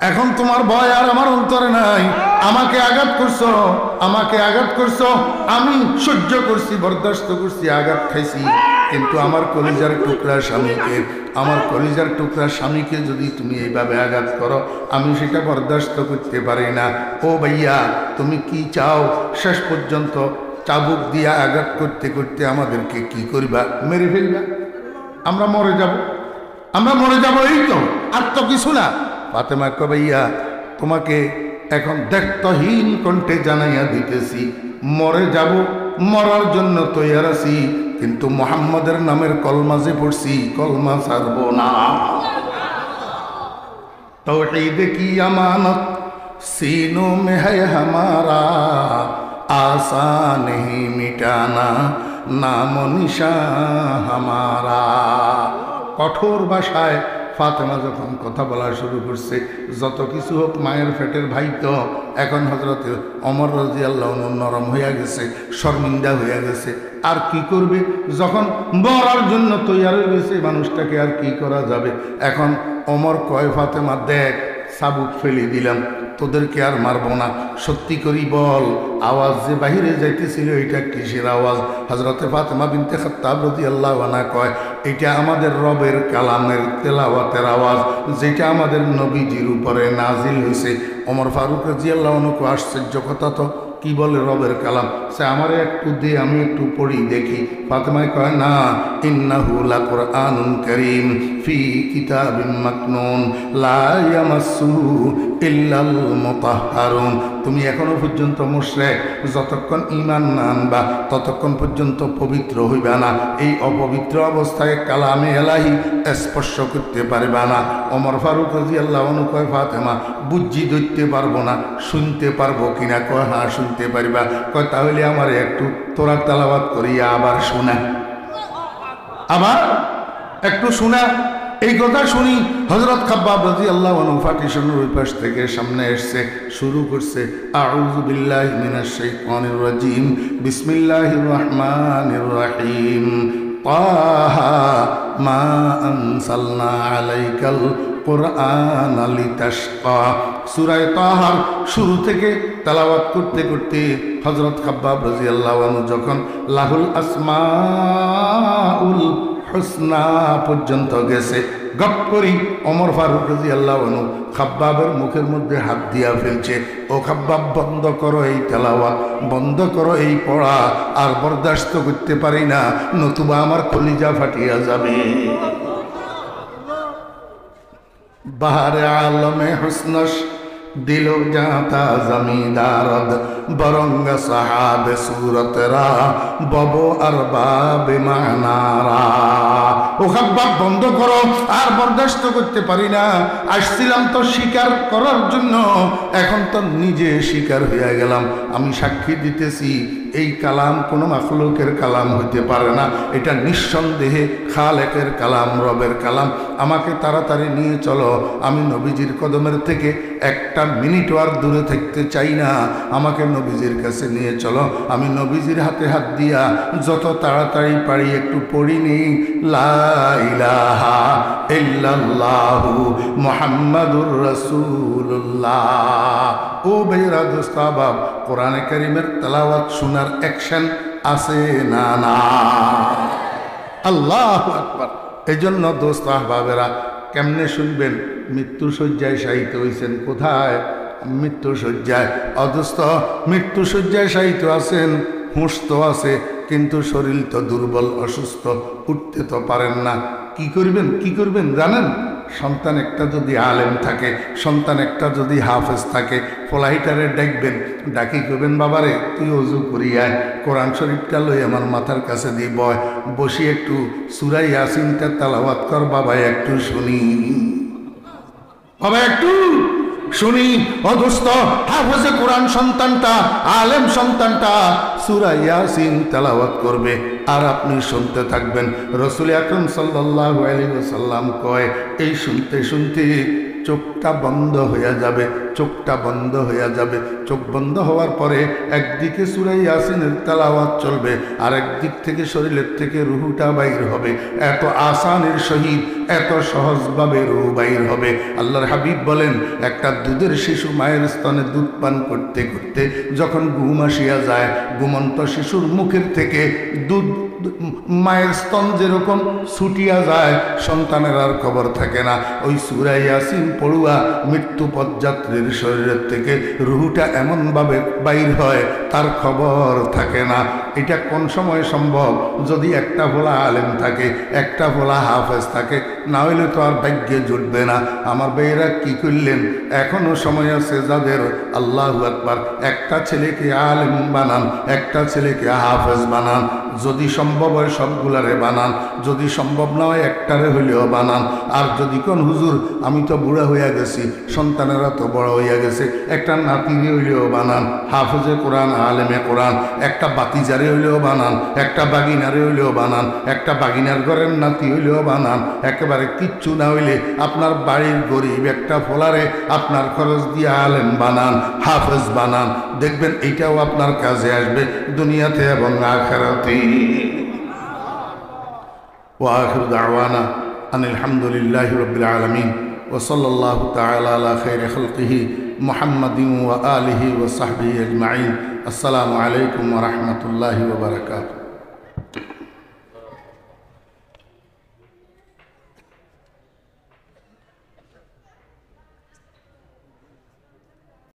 এখন তোমার ভয় আর আমার অন্তরে নাই। আমাকে আঘাত করছো, আমাকে আঘাত করছো, আমি সহ্য করছি, বরদাস্ত করছি, আঘাত খাইছি, কিন্তু আমার কলিজার টুকরা স্বামীকে, আমার কলিজার টুকরা স্বামীকে যদি তুমি এইভাবে আঘাত করো, আমি সেটা বরদাস্ত করতে পারি না। ও ভাইয়া, তুমি কি চাও? শেষ পর্যন্ত চাবুক দিয়ে আঘাত করতে করতে আমাদেরকে কি করবা? মেরে ফেলবা? আমরা মরে যাব, আমরা মরে যাব, এই তো, আর তো কিছু না। ফাতেমা কয় ভাইয়া, তোমাকে এখন দেখতহীন কণ্ঠে জানাইয়া দিতেছি, মরে যাব, মরার জন্য তৈয়ার আছি, কিন্তু মুহাম্মাদের নামের কলমা যে পড়ছি, কলমা ছাড়ব না। तौहीद की अमानत सीनों में है हमारा, आसान नहीं मिटाना नाम निशा हमारा। কঠোর ভাষায় ফাতেমা যখন কথা বলা শুরু করছে, যত কিছু হোক মায়ের পেটের ভাই তো, এখন হযরত ওমর রাদিয়াল্লাহু আনহু নরম হইয়া গেছে, শর্মিন্দা হইয়া গেছে। আর কি করবে? যখন মরার জন্য তৈয়ার হয়ে গেছে মানুষটাকে, আর কি করা যাবে? এখন ওমর কয়, ফাতেমা দেখ, চাবুক ফেলে দিলাম, তোদেরকে আর মারবো না, সত্যি করি বল, আওয়াজ যে বাহিরে যাইতেছিল এটা কিসের আওয়াজ? হযরতে ফাতেমা বিনতে খাত্তাব রাদিয়াল্লাহু আনহা কয়, এটা আমাদের রবের কালামের তেলাওয়াতের আওয়াজ, যেটা আমাদের নবীজির উপরে নাজিল হয়েছে। ওমর ফারুক রাদিয়াল্লাহু আনহু আশ্চর্য কথা তো, কি বলে রবের কালাম? সে আমারে একটু দে, আমি একটু পড়ি দেখি। ফাতেমায় কয়, না, ইন্নাহু লাকুরআনুন কারীম ফি কিতাবিম মাকনুন লা ইয়ামাসসুহু ইল্লাল মুতাহহারুন। তুমি এখনো পর্যন্ত মুশরিক, যতক্ষণ ঈমান না আনবা ততক্ষণ পর্যন্ত পবিত্র হইবা না। এই অপবিত্র অবস্থায় কালামে ইলাহি স্পর্শ করতে পারবা না। ওমর ফারুক রাদিয়াল্লাহু আনহু কয়, ফাতেমা বুঝি ধরতে পারবো না, শুনতে পারবো কিনা? কয়, হ্যাঁ শুনতে পারবা। কয়, তাহলে আমার একটু তোরা তেলাওয়াত করিয়া আবার শোনা, আবার একটু শোনা। এই কথা শুনি হযরত খাব্বাব রাদিয়াল্লাহু আনহু পার্টিশনের ওই পাশ থেকে সামনে এসে শুরু করছে, আউযু বিল্লাহি মিনাশ শাইতানির রাজিম, বিসমিল্লাহির রহমানির রহিম, তাহা মা আনসালনা আলাইকাল কুরআন লিতাশকা। সূরা তাহার শুরু থেকে তেলাওয়াত করতে করতে হযরত খাব্বাব রাদিয়াল্লাহু আনহু যখন লাহুল আসমাউল হুসনা পর্যন্ত গেছে, গপ করি ওমর ফারুক রাদিয়াল্লাহু আনহু খাব্বাবের মুখের মধ্যে হাত দিয়া ফেলছে। ও খাব্বাব, বন্ধ করো এই তেলাওয়াত, বন্ধ করো এই পড়া, আর বরদাস্ত করতে পারি না, নতুবা আমার কলিজা ফাটিয়া যাবে। বাহারে আলমে হুসনস দিল জাতা জমিদারদ বরঙ্গ সাহাবে সুরতরা বব আর বাবে মানারা। ও খাব্বাব, বন্ধ করো, আর বরদাস্ত করতে পারি না। আসছিলাম তো স্বীকার করার জন্য, এখন তো নিজে স্বীকার হয়ে গেলাম। আমি সাক্ষী দিতেছি এই কালাম কোনো মাখলুকের কালাম হইতে পারে না, এটা নিঃসন্দেহে খালেকের কালাম, রবের কালাম। আমাকে তাড়াতাড়ি নিয়ে চলো, আমি নবীজির কদমের থেকে একটা মিনিটও আর দূরে থাকতে চাই না। আমাকে নবীজির কাছে নিয়ে চলো। আমি নবীজির হাতে হাত দিয়া যত তাড়াতাড়ি পারি একটু পড়িনি লা ইলাহা ইল্লাল্লাহু মুহাম্মাদুর রাসূলুল্লাহ। ও ভাইরা, দোস্ত আহবাব, কোরআনে কারীমের তেলাওয়াত শোনার অ্যাকশন আছে না? না। আল্লাহু আকবার। এজন্য দোস্ত আহবাবেরা, কেমনে শুনবেন? মৃত্যু শয্যায় শায়িত হইছেন। কোথায়? মৃত্যু শয্যায়। অদোস্ত, মৃত্যু শয্যায় শায়িত আছেন, হুঁশ তো আছে, কিন্তু শরীর তো দুর্বল, অসুস্থ, উঠতে তো পারেন না। কি করবেন? কি করবেন জানেন? সন্তান একটা যদি আলেম থাকে, সন্তান একটা যদি হাফেজ থাকে, ফলাইটারে ডাকবেন, ডাকি করবেন, বাবারে তুই অজু করিয়ায় কোরআন শরীফটা লই আমার মাথার কাছে দিয়ে বসি, একটু সূরা ইয়াসিনটা তেলাওয়াত কর বাবা, একটু শুনি, বাবা একটু শুনি। অদোস্ত, হাফেজে কোরআন সন্তানটা, আলেম সন্তানটা সূরা ইয়াসিন তেলাওয়াত করবে, আর আপনি শুনতে থাকবেন। রাসূল আকরাম সাল্লাল্লাহু আলাইহি ওয়াসাল্লাম কয়, এই শুনতে শুনতে চোখটা বন্ধ হয়ে যাবে, চোখটা বন্ধ হয়ে যাবে। চোখ বন্ধ হওয়ার পরে একদিকে সূরা ইয়াসিনের তেলাওয়াত চলবে, আর একদিক থেকে শরীরের থেকে রুহুটা বাইর হবে। এত আসানের সহিত, এত সহজভাবে রুহ বাইর হবে। আল্লাহর হাবিব বলেন, একটা দুধের শিশু মায়ের স্তনে দুধ পান করতে করতে যখন ঘুম আসিয়া যায়, ঘুমন্ত শিশুর মুখের থেকে দুধ, মায়ের স্তন যেরকম ছুটিয়া যায়, সন্তানের আর খবর থাকে না। ওই সূরা ইয়াসিন পড়ুয়া মৃত্যু পথযাত্রীর শরীরের থেকে রুহুটা এমনভাবে বাইর হয়, তার খবর থাকে না। এটা কোন সময় সম্ভব? যদি একটা ভোলা আলেম থাকে, একটা ভোলা হাফেজ থাকে, না হইলে তো আর ভাগ্যে জুটবে না। আমার ভাইয়েরা কি করলেন? এখনো সময় আছে যাদের, আল্লাহু আকবার, একটা ছেলেকে আলেম বানান, একটা ছেলেকে হাফেজ বানান। যদি সম্ভব হয় সবগুলারে বানান, যদি সম্ভব না হয় একটারে হইলেও বানান। আর যদি কোন হুজুর আমি তো বুড়া হইয়া গেছি, সন্তানেরা তো বড় হইয়া গেছে, একটা নাতিরে হইলেও বানান, হাফেজে কোরআন, আলেমে কোরআন। একটা বাতিজারে হইলেও বানান, একটা বাগিনারে হইলেও বানান, একটা বাগিনার ঘরের নাতি হইলেও বানান। একেবারে কিচ্ছু না হইলে আপনার বাড়ির গরিব একটা ফোলারে আপনার খরচ দিয়ে আলেম বানান, হাফেজ বানান। দেখবেন এইটাও আপনার কাজে আসবে দুনিয়াতে এবং আখিরাতে। ওয়া আখিরু দাওয়ানা আনিল হামদুলিল্লাহি রাব্বিল আলামিন ওয়া সাল্লাল্লাহু তাআলা আলা খাইরি খালকিহি মুহাম্মাদিন ওয়া আলিহি ওয়া সাহবিহি আজমাইন। আসসালামু আলাইকুম ওয়া রাহমাতুল্লাহি ওয়া বারাকাতুহু।